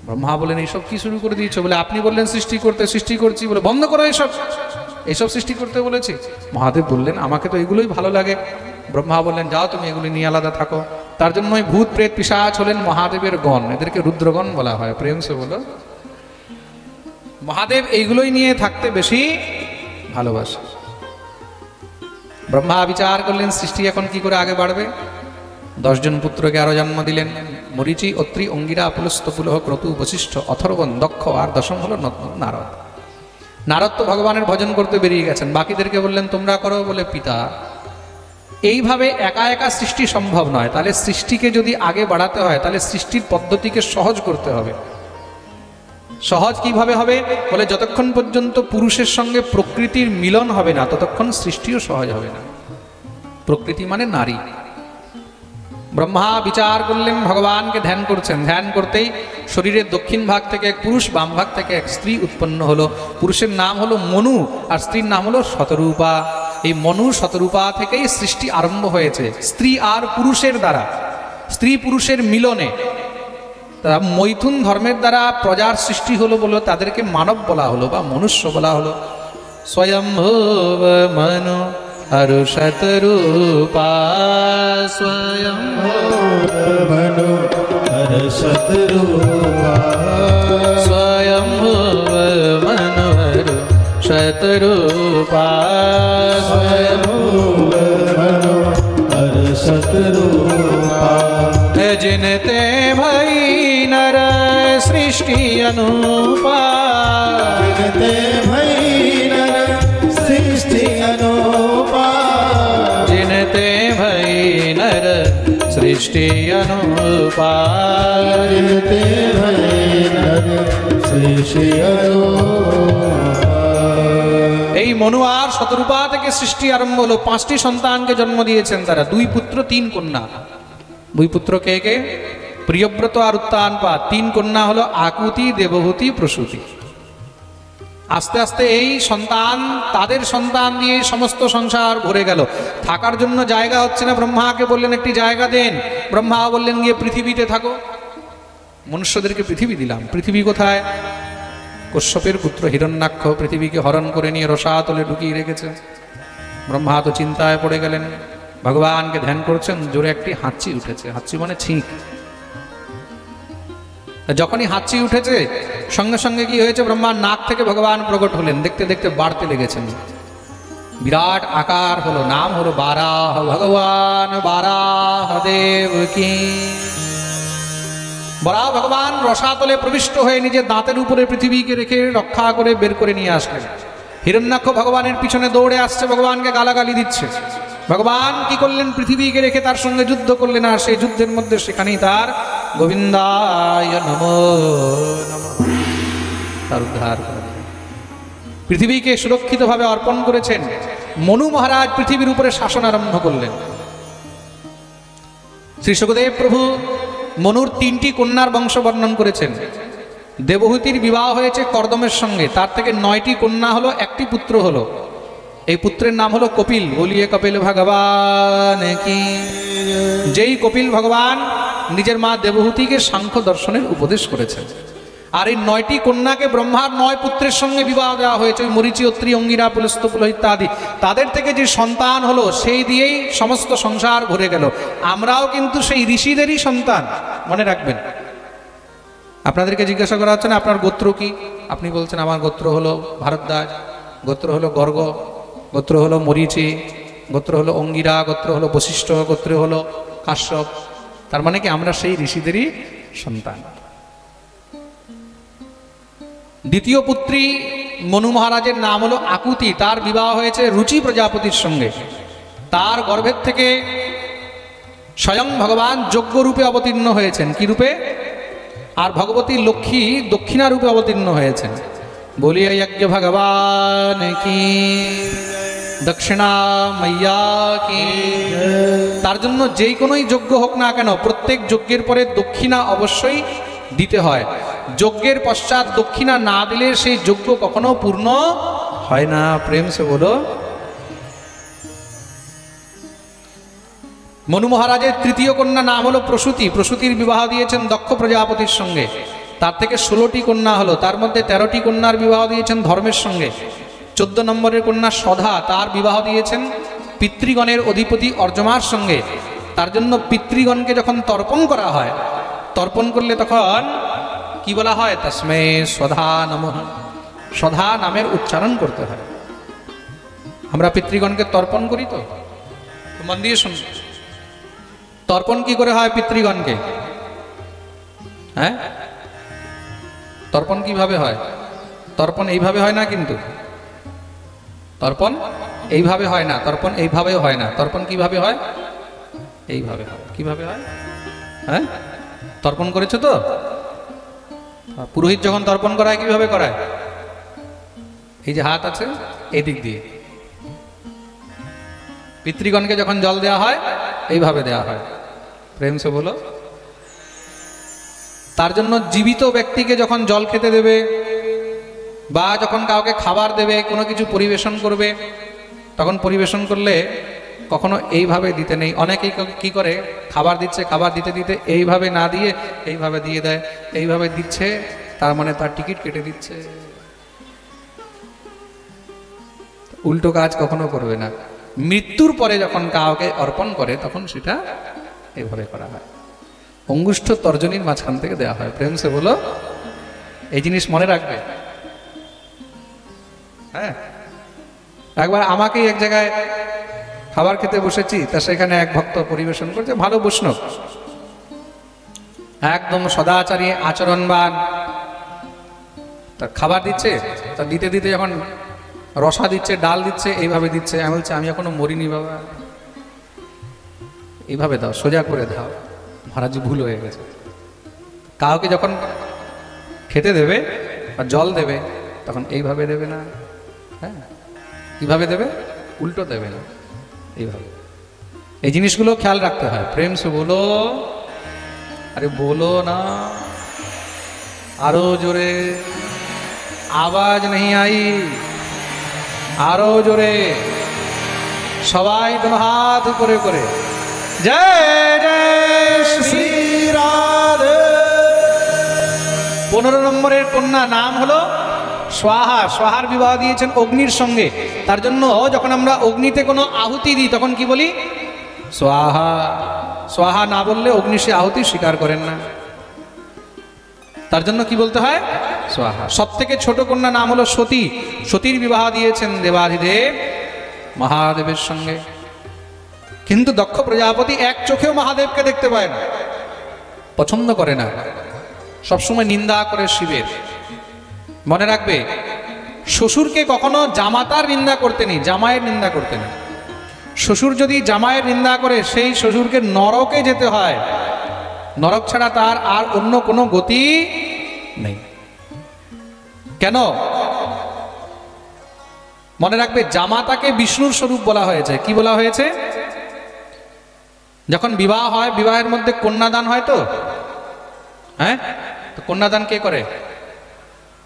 ব্রহ্মা বলেন এইসব কি শুরু করে দিয়েছো? বলে আপনি বললেন সৃষ্টি করতে, সৃষ্টি করছি। বলে বন্ধ করো এসব, এইসব সৃষ্টি করতে বলেছি। মহাদেব বললেন আমাকে তো এগুলোই ভালো লাগে। ব্রহ্মা বললেন যাও তুমি এগুলি নিয়ে আলাদা থাকো। তার জন্য ওই ভূত প্রেত পিশাচ হলেন মহাদেবের গণ, এদেরকে রুদ্রগণ বলা হয়। প্রেম সে বলো। মহাদেব এইগুলোই নিয়ে থাকতে বেশি ভালোবাসে। ব্রহ্মা বিচার করলেন সৃষ্টি এখন কি করে আগে বাড়বে। 10 জন পুত্রকে আরো জন্ম দিলেন। মরীচি, অত্রি, অঙ্গিরা, পুলস্ত, পুলহ, ক্রতু, বশিষ্ঠ, অথর্বণ, দক্ষ, আর 10ম হলো নারদ। নারদ তো ভগবানের ভজন করতে বেরিয়ে গেছেন, বাকিদেরকে বললেন তোমরা করো। বলে পিতা এইভাবে একা একা সৃষ্টি সম্ভব নয়। তাহলে সৃষ্টিকে যদি আগে বাড়াতে হয় তাহলে সৃষ্টির পদ্ধতিকে সহজ করতে হবে। সহজ কিভাবে হবে? বলে যতক্ষণ পর্যন্ত পুরুষের সঙ্গে প্রকৃতির মিলন হবে না ততক্ষণ সৃষ্টিও সহজ হবে না। প্রকৃতি মানে নারী। ব্রহ্মা বিচার করলেন, ভগবানকে ধ্যান করছেন। ধ্যান করতেই শরীরের দক্ষিণ ভাগ থেকে এক পুরুষ, বাম ভাগ থেকে এক স্ত্রী উৎপন্ন হলো। পুরুষের নাম হলো মনু আর স্ত্রীর নাম হলো শতরূপা। এই মনু শতরূপা থেকেই সৃষ্টি আরম্ভ হয়েছে, স্ত্রী আর পুরুষের দ্বারা, স্ত্রী পুরুষের মিলনে। তারা মৈথুন ধর্মের দ্বারা প্রজার সৃষ্টি হলো বলে তাদেরকে মানব বলা হলো বা মনুষ্য বলা হলো। স্বয়ম্ভুব মনু अरु शतरूपा स्वयंभुव मनु अरु शतरूपा स्वयंभुव मनु अरु शतरूपा स्वयंभुव मनु अरु शतरूपा जिनते भई नर सृष्टि अनुपा जिनते भई नर सृष्टि अनुपा जिनते भई नर सृष्टि अनुपा जिनते भई नर सृष्टि अनुपा। এই মনু আর শতরূপা থেকে সৃষ্টি আরম্ভ হলো। 5টি সন্তানকে জন্ম দিয়েছেন তারা, 2 পুত্র 3 কন্যা। 2 পুত্র কে কে? প্রিয়ব্রত আর উত্তানপাদ। 3 কন্যা হলো আকুতি, দেবহূতি, প্রসূতি। আস্তে আস্তে এই সন্তান, তাদের সন্তান দিয়ে সমস্ত সংসার ভরে গেল। থাকার জন্য জায়গা হচ্ছে না, ব্রহ্মাকে বললেন একটি জায়গা দেন। ব্রহ্মা বললেন গিয়ে পৃথিবীতে থাকো। মনুষ্যদেরকে পৃথিবী দিলাম। পৃথিবী কোথায়? কশ্যপের পুত্র হিরণ্যাক্ষ পৃথিবীকে হরণ করে নিয়ে রসাতলে ঢুকিয়ে রেখেছে। ব্রহ্মা তো চিন্তায় পড়ে গেলেন, ভগবানকে ধ্যান করছেন। জোরে একটি হাঁচি উঠেছে। হাঁচি মানে ছিঁক। যখনই হাঁচি উঠেছে সঙ্গে সঙ্গে কি হয়েছে? ব্রহ্মার নাক থেকে ভগবান প্রকট হলেন। দেখতে দেখতে বাড়তে লেগেছেন, বিরাট আকার হলো। নাম হলো বারাহ। ভগবান বারাহ দেব কি। বরাহ ভগবান রসাতলে প্রবিষ্ট হয়ে নিজের দাঁতের উপরে পৃথিবীকে রেখে রক্ষা করে বের করে নিয়ে আসলেন। হিরণ্যাক্ষ ভগবানের পিছনে দৌড়ে আসছে, ভগবানকে গালাগালি দিচ্ছে। ভগবান কি করলেন? পৃথিবীকে রেখে তার সঙ্গে যুদ্ধ করলেন। আর সেই যুদ্ধের মধ্যে সেখানেই তার গোবিন্দায় নমো নমঃ তার উদ্ধার করে দিলেন। পৃথিবীকে সুরক্ষিতভাবে অর্পণ করেছেন। মনু মহারাজ পৃথিবীর উপরে শাসন আরম্ভ করলেন। শ্রী শুকদেব প্রভু মনুর 3টি কন্যার বংশ বর্ণন করেছেন। দেবহূতির বিবাহ হয়েছে কর্দমের সঙ্গে, তার থেকে 9টি কন্যা হলো, 1টি পুত্র হলো। এই পুত্রের নাম হলো কপিল। বলিয়ে কপিল ভগবান কি। যেই কপিল ভগবান নিজের মা দেবহূতিকে সাংখ্য দর্শনের উপদেশ করেছেন। আর এই 9টি কন্যাকে ব্রহ্মার 9 পুত্রের সঙ্গে বিবাহ দেওয়া হয়েছে। ওই মরীচি, অত্রি, অঙ্গিরা, পুলস্ত, পুলহ ইত্যাদি। তাদের থেকে যে সন্তান হলো সেই দিয়েই সমস্ত সংসার ভরে গেল। আমরাও কিন্তু সেই ঋষিদেরই সন্তান, মনে রাখবেন। আপনাদেরকে জিজ্ঞাসা করা হচ্ছে না আপনার গোত্র কি? আপনি বলছেন আমার গোত্র হলো ভারদ্বাজ, গোত্র হলো গর্গ, গোত্র হলো মরীচি, গোত্র হলো অঙ্গিরা, গোত্র হলো বশিষ্ঠ, গোত্র হলো কাশ্যপ। তার মানে কি আমরা সেই ঋষিদেরই সন্তান। দ্বিতীয় পুত্রী মনু মহারাজের নাম হলো আকুতি। তার বিবাহ হয়েছে রুচি প্রজাপতির সঙ্গে। তার গর্ভের থেকে স্বয়ং ভগবান যজ্ঞ রূপে অবতীর্ণ হয়েছেন। কি রূপে? আর ভগবতী লক্ষ্মী দক্ষিণা রূপে অবতীর্ণ হয়েছেন। বলিয়া যজ্ঞ ভগবান কি, দক্ষিণা মাইয়া কি। তার জন্য যেই কোনোই যজ্ঞ হোক না কেন, প্রত্যেক যজ্ঞের পরে দক্ষিণা অবশ্যই দিতে হয়। যজ্ঞের পশ্চাৎ দক্ষিণা না দিলে সেই যজ্ঞ কখনো পূর্ণ হয় না। প্রেম সে বলো। মনু মহারাজের তৃতীয় কন্যা নাম হলো প্রসূতি। প্রসূতির বিবাহ দিয়েছেন দক্ষ প্রজাপতির সঙ্গে। তার থেকে 16টি কন্যা হলো, তার মধ্যে 13টি কন্যার বিবাহ দিয়েছেন ধর্মের সঙ্গে। 14 নম্বরের কন্যা সধা, তার বিবাহ দিয়েছেন পিতৃগণের অধিপতি অর্জমার সঙ্গে। তার জন্য পিতৃগণকে যখন তর্পণ করা হয়, তর্পণ করলে তখন কি বলা হয়? তস্মে সধা নমঃ। সধা নামের উচ্চারণ করতে হয়। আমরা পিতৃগণকে তর্পণ করি তো মন দিয়ে শুন। তর্পণ কি করে হয় পিতৃগণকে? হ্যাঁ, তর্পণ কিভাবে হয়? তর্পণ এইভাবে হয় না, কিন্তু তর্পণ এইভাবে হয় না, তর্পণ এইভাবেও হয় না। তর্পণ কিভাবে হয়? এইভাবে হয়। কিভাবে হয়? হ্যাঁ, তর্পণ করেছো তো? পুরোহিত যখন তর্পণ করায় কিভাবে করায়? এই যে হাত আছে এই দিক দিয়ে। পিতৃগণকে যখন জল দেওয়া হয় এইভাবে দেওয়া হয়। প্রেম সে বলো। তার জন্য জীবিত ব্যক্তিকে যখন জল খেতে দেবে বা যখন কাউকে খাবার দেবে, কোনো কিছু পরিবেশন করবে, তখন পরিবেশন করলে কখনো এইভাবে দিতে নেই। অনেকেই কি করে, খাবার দিচ্ছে, খাবার দিতে দিতে এইভাবে না দিয়ে এইভাবে দিয়ে দেয়। এইভাবে দিচ্ছে তার মানে তার টিকিট কেটে দিচ্ছে। উল্টো কাজ কখনো করবে না। মৃত্যুর পরে যখন কাউকে অর্পণ করে তখন সেটা এইভাবে করা হয়। অঙ্গুষ্ঠ তর্জনীর মাঝখান থেকে দেওয়া হয়। প্রেম সে বলো। এই জিনিস মনে রাখবে। হ্যাঁ, একবার আমাকেই এক জায়গায় খাবার খেতে বসেছি, তা সেখানে এক ভক্ত পরিবেশন করছে, ভালো বৈষ্ণব, একদম সদাচারী আচরণবান। তার খাবার দিচ্ছে, তা দিতে দিতে যখন রসা দিচ্ছে, ডাল দিচ্ছে, এইভাবে দিচ্ছে। আমি বলছি আমি এখনো মরিনি বাবা, এইভাবে দাও, সোজা করে দাও। মহারাজ ভুল হয়ে গেছে। কাউকে যখন খেতে দেবে বা জল দেবে তখন এইভাবে দেবে না। হ্যাঁ, কিভাবে দেবে? উল্টো দেবে না, এইভাবে। এই জিনিসগুলো খেয়াল রাখতে হয়। প্রেম সে বলো। আরে বলো না, আরো জোরে, আওয়াজ নেই আই, আরো জোরে, সবাই দোনো হাত উপরে করে জয় জয় শ্রী রাধে। 15 নম্বরের কন্যা নাম হলো স্বাহা। স্বাহার বিবাহ দিয়েছেন অগ্নির সঙ্গে। তার জন্য যখন আমরা অগ্নিতে কোনো আহুতি দিই তখন কি বলি? স্বাহা। স্বাহা না বললে অগ্নি সে আহুতি স্বীকার করেন না। তার জন্য কি বলতে হয়? স্বাহা। সব থেকে ছোট কন্যা নাম হলো সতী। সতীর বিবাহ দিয়েছেন দেবাধিদেব মহাদেবের সঙ্গে। কিন্তু দক্ষ প্রজাপতি এক চোখেও মহাদেবকে দেখতে পায় না, পছন্দ করে না, সবসময় নিন্দা করে শিবের। মনে রাখবে, শ্বশুরকে কখনো জামাতার নিন্দা করতে নেই, জামাইয়ের নিন্দা করতে নেই। শ্বশুর যদি জামাইয়ের নিন্দা করে সেই শ্বশুরকে নরকে যেতে হয়। নরক ছাড়া তার আর অন্য কোনো গতি নেই। কেন? মনে রাখবে, জামাতাকে বিষ্ণুর স্বরূপ বলা হয়েছে। কি বলা হয়েছে? যখন বিবাহ হয়, বিবাহের মধ্যে কন্যাদান হয় তো, হ্যাঁ, তো কন্যাদান কে করে?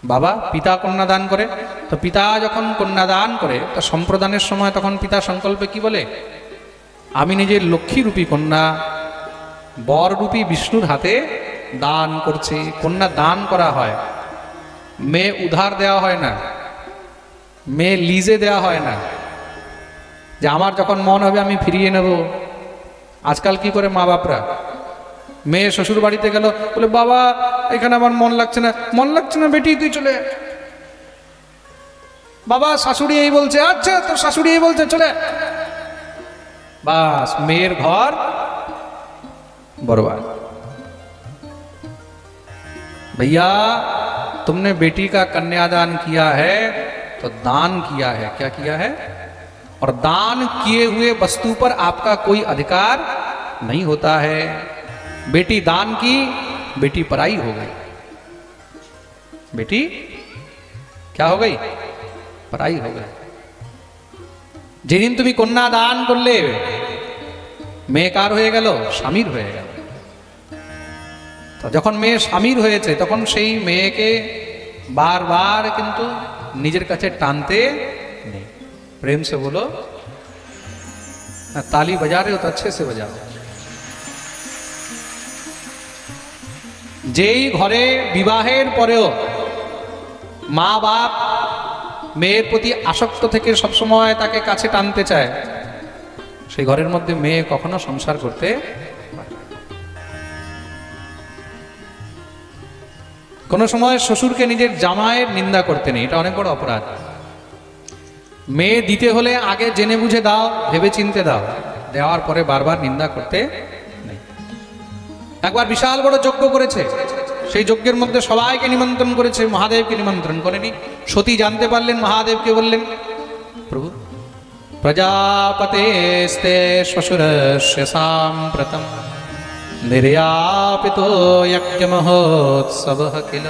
বাবা, পিতা কন্যাদান করে। তো পিতা যখন কন্যাদান করে তা সম্প্রদানের সময় তখন পিতা সংকল্পে কি বলে? আমি নিজের লক্ষ্মীরূপী কন্যা বররূপী বিষ্ণুর হাতে দান করছি। কন্যা দান করা হয়, মেয়ে উধার দেওয়া হয় না, মেয়ে লিজে দেওয়া হয় না, যে আমার যখন মন হবে আমি ফিরিয়ে নেব। আজকাল কি করে মা বাপরা, মেয়ে শ্বশুর বাড়িতে গেল, বলে বাবা এখানে আমার মন লাগছে না। মন লাগছে না বেটি, তুই চলে। বাবা শাশুড়ি এই বলছে, আচ্ছা তোর শাশুড়ি এই বলছে, চলে। বাস, মেয়ের ঘর बर्बाद। भैया तुमने बेटी का कन्यादान किया है तो दान किया है। क्या किया है? और दान किए हुए वस्तु पर आपका कोई अधिकार नहीं होता है। बेटी दान की, बेटी पराई हो गई। बेटी क्या हो गई, पराई हो गई। যেদিন তুমি কন্যা দান করলে মেয়ে কার হয়ে গেল, স্বামীর হয়ে গেল। তো যখন মেয়ে স্বামীর হয়েছে তখন সেই মেয়েকে বারবার কিন্তু নিজের কাছে টানতে নেই। प्रेम से बोलो, ताली बजा रहे हो तो अच्छे से बजाओ। যেই ঘরে বিবাহের পরেও মা বাপ মেয়ের প্রতি আসক্ত থেকে সবসময় তাকে কাছে টানতে চায়, সেই ঘরের মধ্যে মেয়ে কখনো সংসার করতে পারে না। কোনো সময় শ্বশুরকে নিজের জামাইয়ের নিন্দা করতে নেই, এটা অনেক বড় অপরাধ। মেয়ে দিতে হলে আগে জেনে বুঝে দাও, ভেবে চিনতে দাও, দেওয়ার পরে বারবার নিন্দা করতে নেই। একবার বিশাল বড় যজ্ঞ করেছে, সেই যজ্ঞের মধ্যে সবাইকে নিমন্ত্রণ করেছে, মহাদেবকে নিমন্ত্রণ করেনি। সতী জানতে পারলেন, মহাদেবকে বললেন, প্রভু প্রজাপতেস্তে শ্বশুরস্য সাম্প্রতম নির্যাপিতো যজ্ঞ মহোৎসবঃ কিল।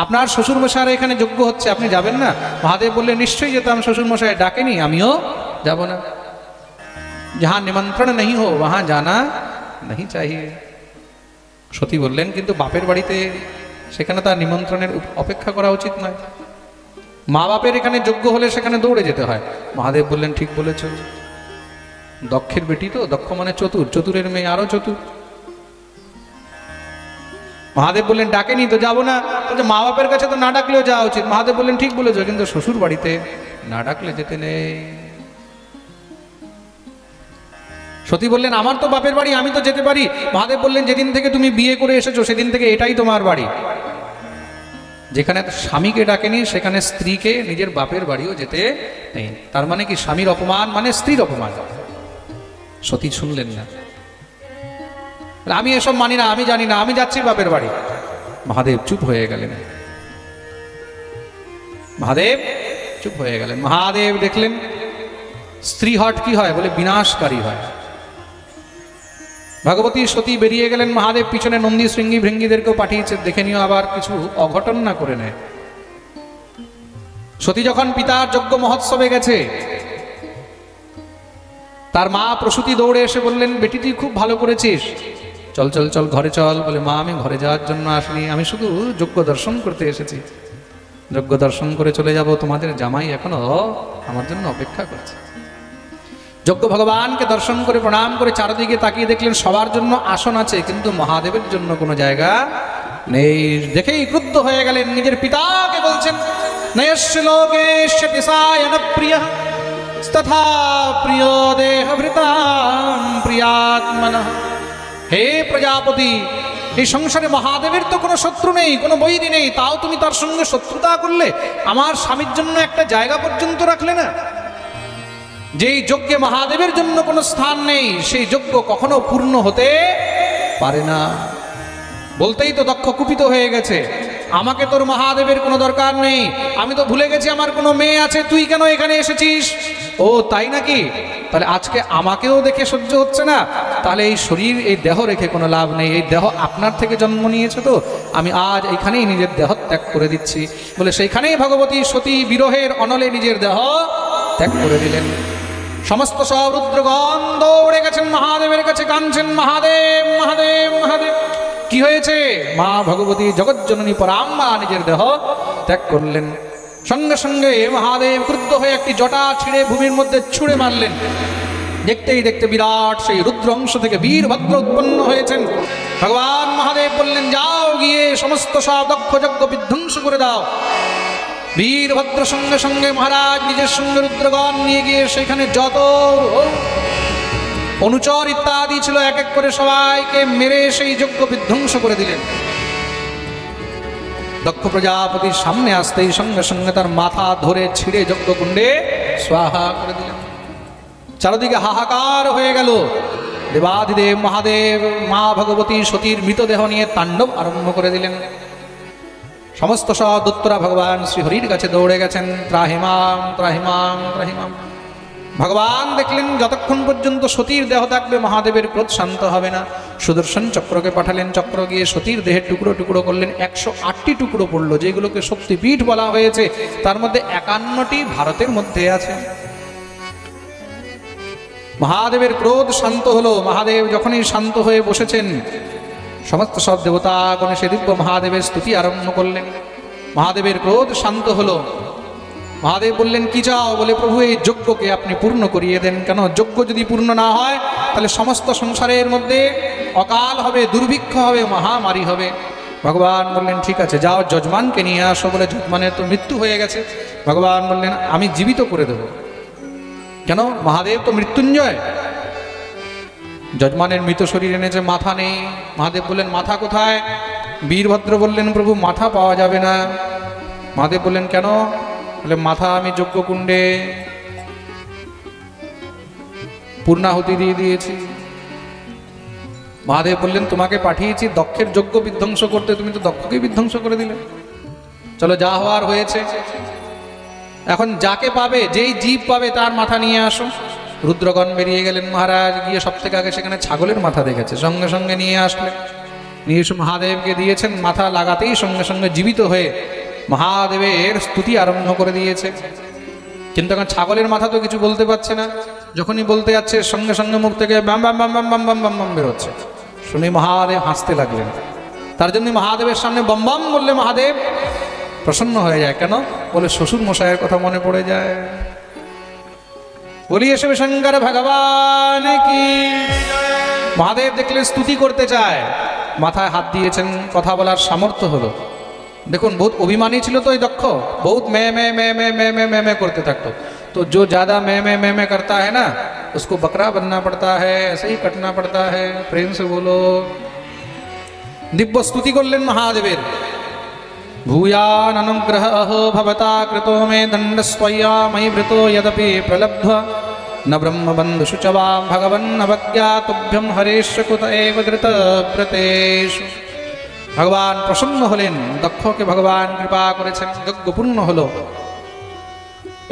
আপনার শ্বশুর মশাই এখানে যজ্ঞ হচ্ছে, আপনি যাবেন না? মহাদেব বললেন, নিশ্চয়ই যেতাম, শ্বশুর মশাই ডাকেনি, আমিও যাব না। जहां निमंत्रण नहीं हो वहां जाना नहीं चाहिए। সতী বললেন, কিন্তু বাপের বাড়িতে সেখানে তার নিমন্ত্রণের অপেক্ষা করা উচিত নয়। মা বাপের এখানে যজ্ঞ হলে সেখানে দৌড়ে যেতে হয়। মহাদেব বললেন, ঠিক বলেছ, দক্ষের বেটি তো, দক্ষ মানে চতুর, চতুরের মেয়ে আরো চতুর। মহাদেব বললেন, ডাকেনি তো যাবো না। বলছে, মা বাপের কাছে তো না ডাকলেও যাওয়া উচিত। মহাদেব বললেন, ঠিক বলেছো, কিন্তু শ্বশুর বাড়িতে না ডাকলে যেতে নেই। সতী বললেন, আমার তো বাপের বাড়ি, আমি তো যেতে পারি। মহাদেব বললেন, যেদিন থেকে তুমি বিয়ে করে এসেছো সেদিন থেকে এটাই তোমার বাড়ি। যেখানে স্বামীকে ডাকেনি সেখানে স্ত্রীকে নিজের বাপের বাড়িও যেতে নেই। তার মানে কি, স্বামীর অপমান মানে স্ত্রীর অপমান। সতী শুনলেন না, আমি এসব মানি না, আমি জানি না, আমি যাচ্ছি বাপের বাড়ি। মহাদেব চুপ হয়ে গেলেন। মহাদেব চুপ হয়ে গেলেন। মহাদেব দেখলেন স্ত্রী হট কি হয়, বলে বিনাশকারী হয়। ভগবতী সতী বেরিয়ে গেলেন, মহাদেব পিছনে নন্দী শৃঙ্গী ভৃঙ্গীদেরকেও পাঠিয়েছে, দেখে নিও আবার কিছু অঘটন না করে নেয়। সতী যখন পিতার যজ্ঞ মহোৎসবে গেছে, তার মা প্রসূতি দৌড়ে এসে বললেন, বেটি তুই খুব ভালো করেছিস, চল চল চল ঘরে চল। বলে, মা আমি ঘরে যাওয়ার জন্য আসিনি, আমি শুধু যজ্ঞ দর্শন করতে এসেছি। যজ্ঞ দর্শন করে চলে যাব, তোমাদের জামাই এখনো আমার জন্য অপেক্ষা করছে। যজ্ঞ ভগবানকে দর্শন করে প্রণাম করে চারদিকে তাকিয়ে দেখলেন সবার জন্য আসন আছে, কিন্তু মহাদেবের জন্য কোনো জায়গা নেই। দেখেই ক্রুদ্ধ হয়ে গেলেন, নিজের পিতাকে বলছেন, নয়স্য লোকেস্য পিসায়ন প্রিয়ঃ তথা প্রিয় দেহভৃতাম প্রিয়াত্মনঃ। হে প্রজাপতি, এই সংসারে মহাদেবের তো কোনো শত্রু নেই, কোনো বৈরী নেই, তাও তুমি তার সঙ্গে শত্রুতা করলে, আমার স্বামীর জন্য একটা জায়গা পর্যন্ত রাখলে না। যেই যজ্ঞে মহাদেবের জন্য কোনো স্থান নেই, সেই যজ্ঞ কখনো পূর্ণ হতে পারে না। বলতেই তো দক্ষ কুপিত হয়ে গেছে, আমাকে তোর মহাদেবের কোনো দরকার নেই, আমি তো ভুলে গেছি আমার কোনো মেয়ে আছে, তুই কেন এখানে এসেছিস? ও তাই নাকি? তাহলে আজকে আমাকেও দেখে সহ্য হচ্ছে না, তাহলে এই শরীর, এই দেহ রেখে কোনো লাভ নেই। এই দেহ আপনার থেকে জন্ম নিয়েছে, তো আমি আজ এইখানেই নিজের দেহ ত্যাগ করে দিচ্ছি। বলে সেইখানেই ভগবতী সতী বিরহের অনলে নিজের দেহ ত্যাগ করে দিলেন। সমস্ত সব রুদ্রগণ দৌড়ে গেছেন মহাদেবের কাছে, কাঁদছেন, মহাদেব মহাদেব মহাদেব। কি হয়েছে? মা ভগবতী জগজ্জননী পরাম্বা নিজের দেহ ত্যাগ করলেন। সঙ্গে সঙ্গে মহাদেব ক্রুদ্ধ হয়ে একটি জটা ছিঁড়ে ভূমির মধ্যে ছুঁড়ে মারলেন। দেখতেই দেখতে বিরাট সেই রুদ্র অংশ থেকে বীরভদ্র উৎপন্ন হয়েছেন। ভগবান মহাদেব বললেন, যাও গিয়ে সমস্ত সব দক্ষ যজ্ঞ বিধ্বংস করে দাও। বীরভদ্র সঙ্গে সঙ্গে মহারাজ নিজের সঙ্গে রুদ্রগণ নিয়ে গিয়ে সেখানে যত অনুচর ইত্যাদি ছিল এক এক করে সবাইকে মেরে সেই যজ্ঞ বিধ্বংস করে দিলেন। দক্ষ প্রজাপতির সামনে আসতেই সঙ্গে সঙ্গে তার মাথা ধরে ছিঁড়ে যজ্ঞকুণ্ডে স্বাহা করে দিলেন। চারদিকে হাহাকার হয়ে গেল। দেবাদিদেব মহাদেব মা ভগবতী সতীর মৃতদেহ নিয়ে তাণ্ডব আরম্ভ করে দিলেন। সমস্ত সব দত্তরা ভগবান শ্রীহরির কাছে দৌড়ে গেছেন, ত্রাহিমাম ত্রাহিমাম ত্রাহিমাম। ভগবান দেখলেন যতক্ষণ পর্যন্ত সতীর দেহ থাকবে মহাদেবের ক্রোধ শান্ত হবে না। সুদর্শন চক্রকে পাঠালেন, চক্র গিয়ে সতীর দেহের টুকরো টুকরো করলেন। 108টি টুকরো পড়লো, যেগুলোকে শক্তিপীঠ বলা হয়েছে। তার মধ্যে 51টি ভারতের মধ্যে আছে। মহাদেবের ক্রোধ শান্ত হলো। মহাদেব যখনই শান্ত হয়ে বসেছেন, সমস্ত সব দেবতাগণ সে দিব্য মহাদেবের স্তুতি আরম্ভ করলেন। মহাদেবের ক্রোধ শান্ত হলো। মহাদেব বললেন, কি চাও? বলে, প্রভু এই যজ্ঞকে আপনি পূর্ণ করিয়ে দেন। কেন? যজ্ঞ যদি পূর্ণ না হয় তাহলে সমস্ত সংসারের মধ্যে অকাল হবে, দুর্ভিক্ষ হবে, মহামারী হবে। ভগবান বললেন, ঠিক আছে, যাও যজমানকে নিয়ে আসো। বলে, যজমানের তো মৃত্যু হয়ে গেছে। ভগবান বললেন, আমি জীবিত করে দেব। কেন? মহাদেব তো মৃত্যুঞ্জয়। যজমানের মৃত শরীর এনেছে, মাথা নেই। মহাদেব বললেন, মাথা কোথায়? বীরভদ্র বললেন, প্রভু মাথা পাওয়া যাবে না। মহাদেব বললেন, কেন? বলে, মাথা আমি যজ্ঞকুণ্ডে পূর্ণাহুতি দিয়ে দিয়েছি। মহাদেব বললেন, তোমাকে পাঠিয়েছি দক্ষের যজ্ঞ বিধ্বংস করতে, তুমি তো দক্ষকে বিধ্বংস করে দিলে। চলো, যা হওয়ার হয়েছে। এখন যাকে পাবে, যেই জীব পাবে তার মাথা নিয়ে আসো। রুদ্রগণ বেরিয়ে গেলেন। মহারাজ গিয়ে সব থেকে আগে সেখানে ছাগলের মাথা দেখেছে, সঙ্গে সঙ্গে নিয়ে আসলেন। নিয়ে এসে মহাদেবকে দিয়েছেন। মাথা লাগাতেই সঙ্গে সঙ্গে জীবিত হয়ে মহাদেবের স্তুতি আরম্ভ করে দিয়েছে। কিন্তু এখন ছাগলের মাথা তো কিছু বলতে পারছে না। যখনই বলতে যাচ্ছে সঙ্গে সঙ্গে মুখ থেকে বাম বাম বাম বাম বাম বাম বাম বাম বেরোচ্ছে। শুনে মহাদেব হাসতে লাগলেন। তার জন্য মহাদেবের সামনে বম বম বললে মহাদেব প্রসন্ন হয়ে যায়। কেন? বলে, শ্বশুর মশাইয়ের কথা মনে পড়ে যায়। বলিয়ে শিব শঙ্কর ভগবান কি। মহাদেব দেখলে স্তুতি করতে চায়, মাথায় হাত দিয়েছেন, কথা বলার সামর্থ্য হলো। দেখুন, বহুত অভিমানী ছিল তো এই দক্ষ, বহুত মে মে মে মে মে মে মে মে করতে থাকতো। तो जो ज्यादा मैं मैं करता है ना, उसको बकरा बनना पड़ता है, ऐसे ही कटना पड़ता है। प्रेम से बोलो। दिव्य स्तुति करलेन महादेवेर। भूयान अनुग्रह अहो भवता कृतो मे दंडस्त्वया मयि वृतो यदपि प्रलब्ध्वा न ब्रह्मबन्धुषु च वां भगवन् अवज्ञातुभ्यं हरेश्च कुत एव धृतव्रतेषु। भगवान प्रसन्न हलेन, दक्षके भगवान कृपा करेছেন, যজ্ঞ পূর্ণ হলো।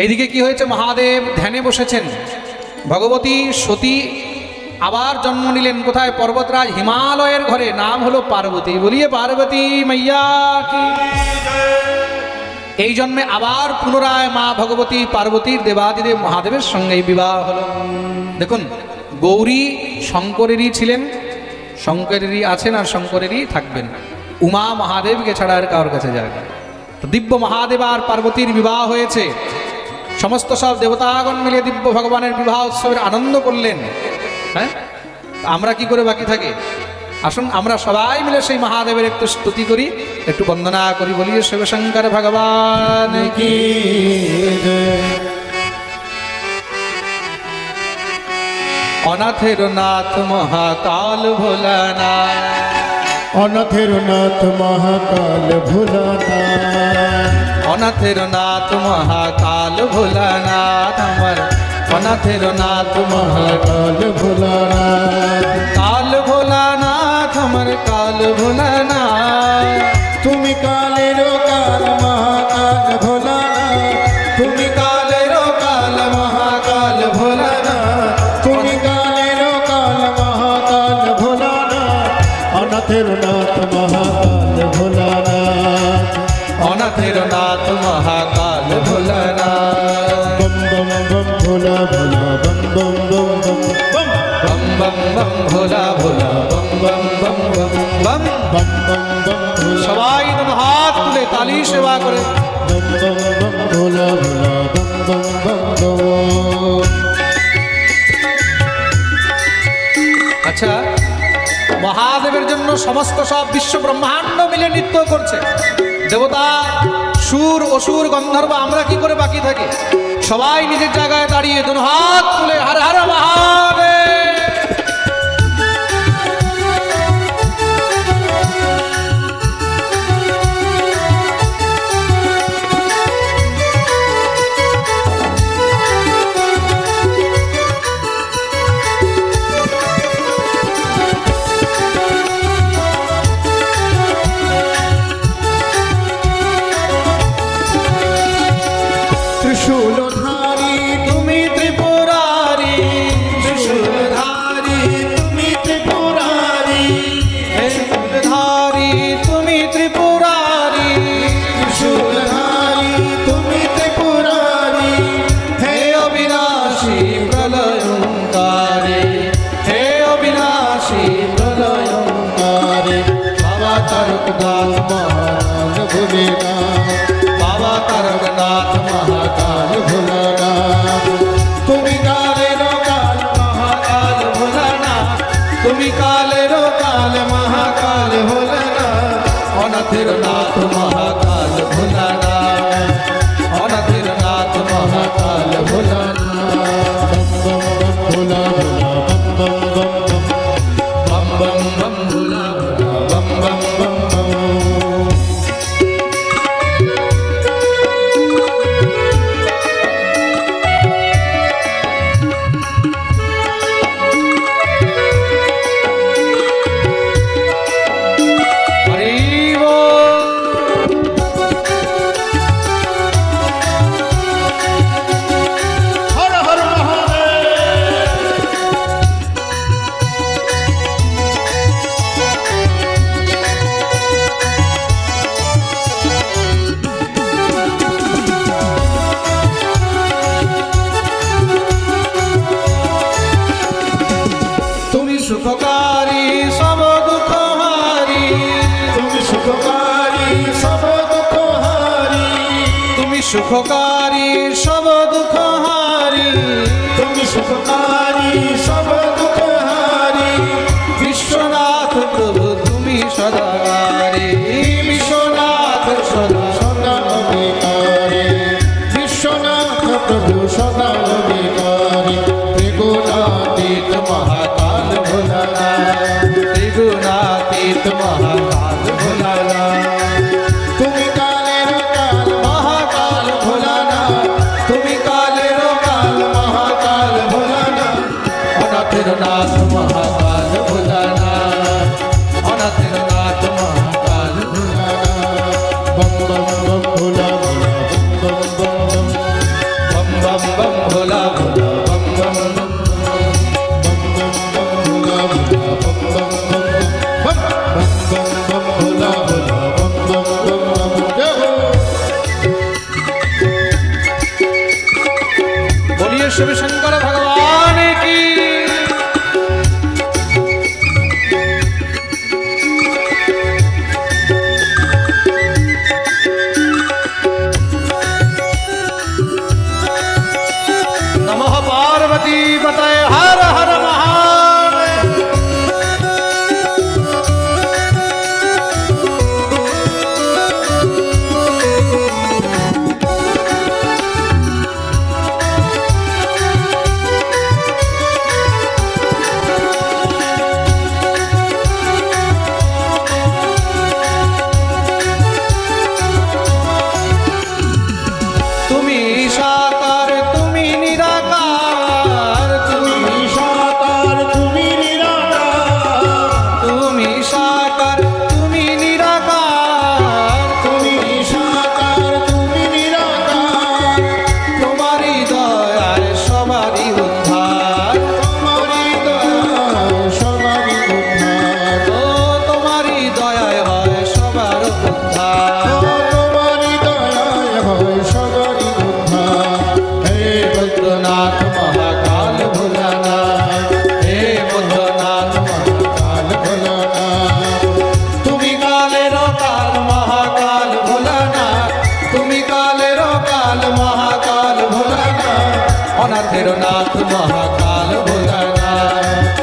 এইদিকে কি হয়েছে? মহাদেব ধ্যানে বসেছেন। ভগবতী সতী আবার জন্ম নিলেন। কোথায়? পর্বতরাজ হিমালয়ের ঘরে। নাম হলো পার্বতী। বলিয়ে পার্বতী মাইয়া কি। এই জন্মে আবার পুনরায় মা ভগবতী পার্বতীর দেবাদিদেব মহাদেবের সঙ্গে বিবাহ হলো। দেখুন, গৌরী শঙ্করেরই ছিলেন, শঙ্করেরই আছেন, আর শঙ্করেরই থাকবেন। উমা মহাদেবকে ছাড়া আর কারোর কাছে যায় না। দিব্য মহাদেব আর পার্বতীর বিবাহ হয়েছে। সমস্ত সব দেবতাগণ মিলে দিব্য ভগবানের বিবাহ উৎসবের আনন্দ করলেন। হ্যাঁ, আমরা কি করে বাকি থাকি? আসুন আমরা সবাই মিলে সেই মহাদেবের একটু স্তুতি করি, একটু বন্দনা করি। বলিয়ে শিব শঙ্কর ভগবান কি। অনাথের নাথ মহাকাল ভোলানাথ, অনাথের নাথ মহাকাল ভোলানাথ, অনাথের নাথ মহাকাল ভোলানাথ আমার। অনাথের নাথ মহাকাল ভোলানাথ, কাল ভোলানাথ আমার, কাল ভোলানাথ। তুমি কালেরও কাল মহাকাল ভোলানাথ, তুমি কালেরও কাল মহাকাল ভোলানাথ, তুমি কালেরও কাল মহাকাল ভোলানাথ। অনাথের নাথ মহাকাল ভোলানাথ, অনাথের নাথ মহাকাল ভোলানাথ। বম বম বম ভোলা ভোলা বম বম বম বম বম বম বম বম ভোলা ভোলা বম বম বম বম বম। বম বম বম ভোলা, সবাই যেন হাত তুলে তালি সেবা করে। বম বম বম ভোলা ভোলা বম বম বম বম। আচ্ছা, মহাদেবের জন্য সমস্ত সব বিশ্ব ব্রহ্মাণ্ড মিলে নৃত্য করছে। দেবতা, সুর, অসুর, গন্ধর্ব, আমরা কি করে বাকি থাকি? সবাই নিজের জায়গায় দাঁড়িয়ে দুনো হাত তুলে হর হর মহাদেব। ত্রিশূলধারী তুমি ত্রিপুরা तारकनाथ महाकाल भोलेनाथ बाबा तारकनाथ महाकाल भोलानाथ তুমি কালেরও কাল महाकाल भोलानाथ তুমি কালেরও কাল महाकाल भोलानाथ অনাথের নাথ महाकाल भोलानाथ অনাথের নাথ महाकाल भोलानाथ भोला भोला बम बम बम बम बम बम भोला भोला बम बम बम सुखकारी सब दुख हारी তুমি সুখকারী সব দুঃখ হারি তুমি সুখकारी सब दुख हारी তুমি সুখকারী সব দুঃখ হারি विश्वनाथ प्रभु তুমি सदारे विश्वनाथ सदा সদা অধিকারী বিশ্বনাথ প্রভু সদা অধিকারী ত্রিগুণাতীত মহাকাল ভোলানাথ त्रिगुणातीत महाकाल भोलानाथ তুমি কালের কাল महाकाल भोलानाथ তুমি কালেরও কাল महाकाल भोलानाथ অনাথের নাথ महाकाल भोलानाथ অনাথের নাথ महाकाल भोलानाथ बम बम बम भोला भोला बम बम बम बम बम बम भोला भोला बम बम बम बोलिए शिव शंकर भगवान की नमः पार्वती पतये हर हर महादेव তুমি সাকার তুমি নিরাকার তুমি সাকার তুমি নিরাকার তুমি সাকার তুমি নিরাকার তুমি সাকার তুমি নিরাকার তোমারই দয়ার সবারই উদ্ধার তোমারই দয়ায় সবারই উদ্ধার ও তোমারই দয়ায় হয় সবার উদ্ধার তোমারই দয়ায় হয় সবারই উদ্ধার হে বদ্রনাথ মহাকাল ভোলানাথ হে বদ্রনাথ কাল ভোলানাথ তুমি কালেরও কাল মহাকাল ভোলানাথ তুমি কালেরও কাল মহাকাল ভোলানাথ অনাথের নাথ মহাকাল ভোলানাথ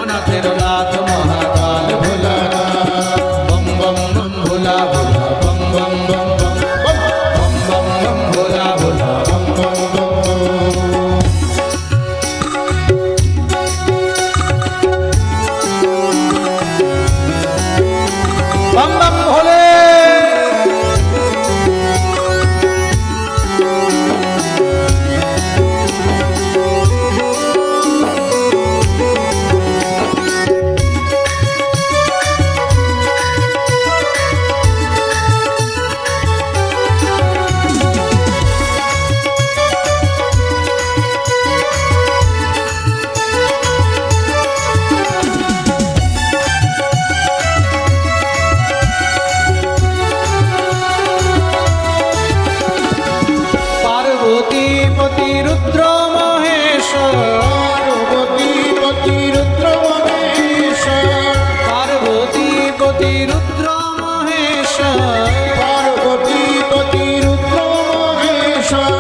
অনাথের নাথ মহাকাল ভোলানাথ বম বম বম ভোলা ভোলা বম বম বম বম বম বম বম ভোলা ভোলা বম বম বম बम बम भोले সব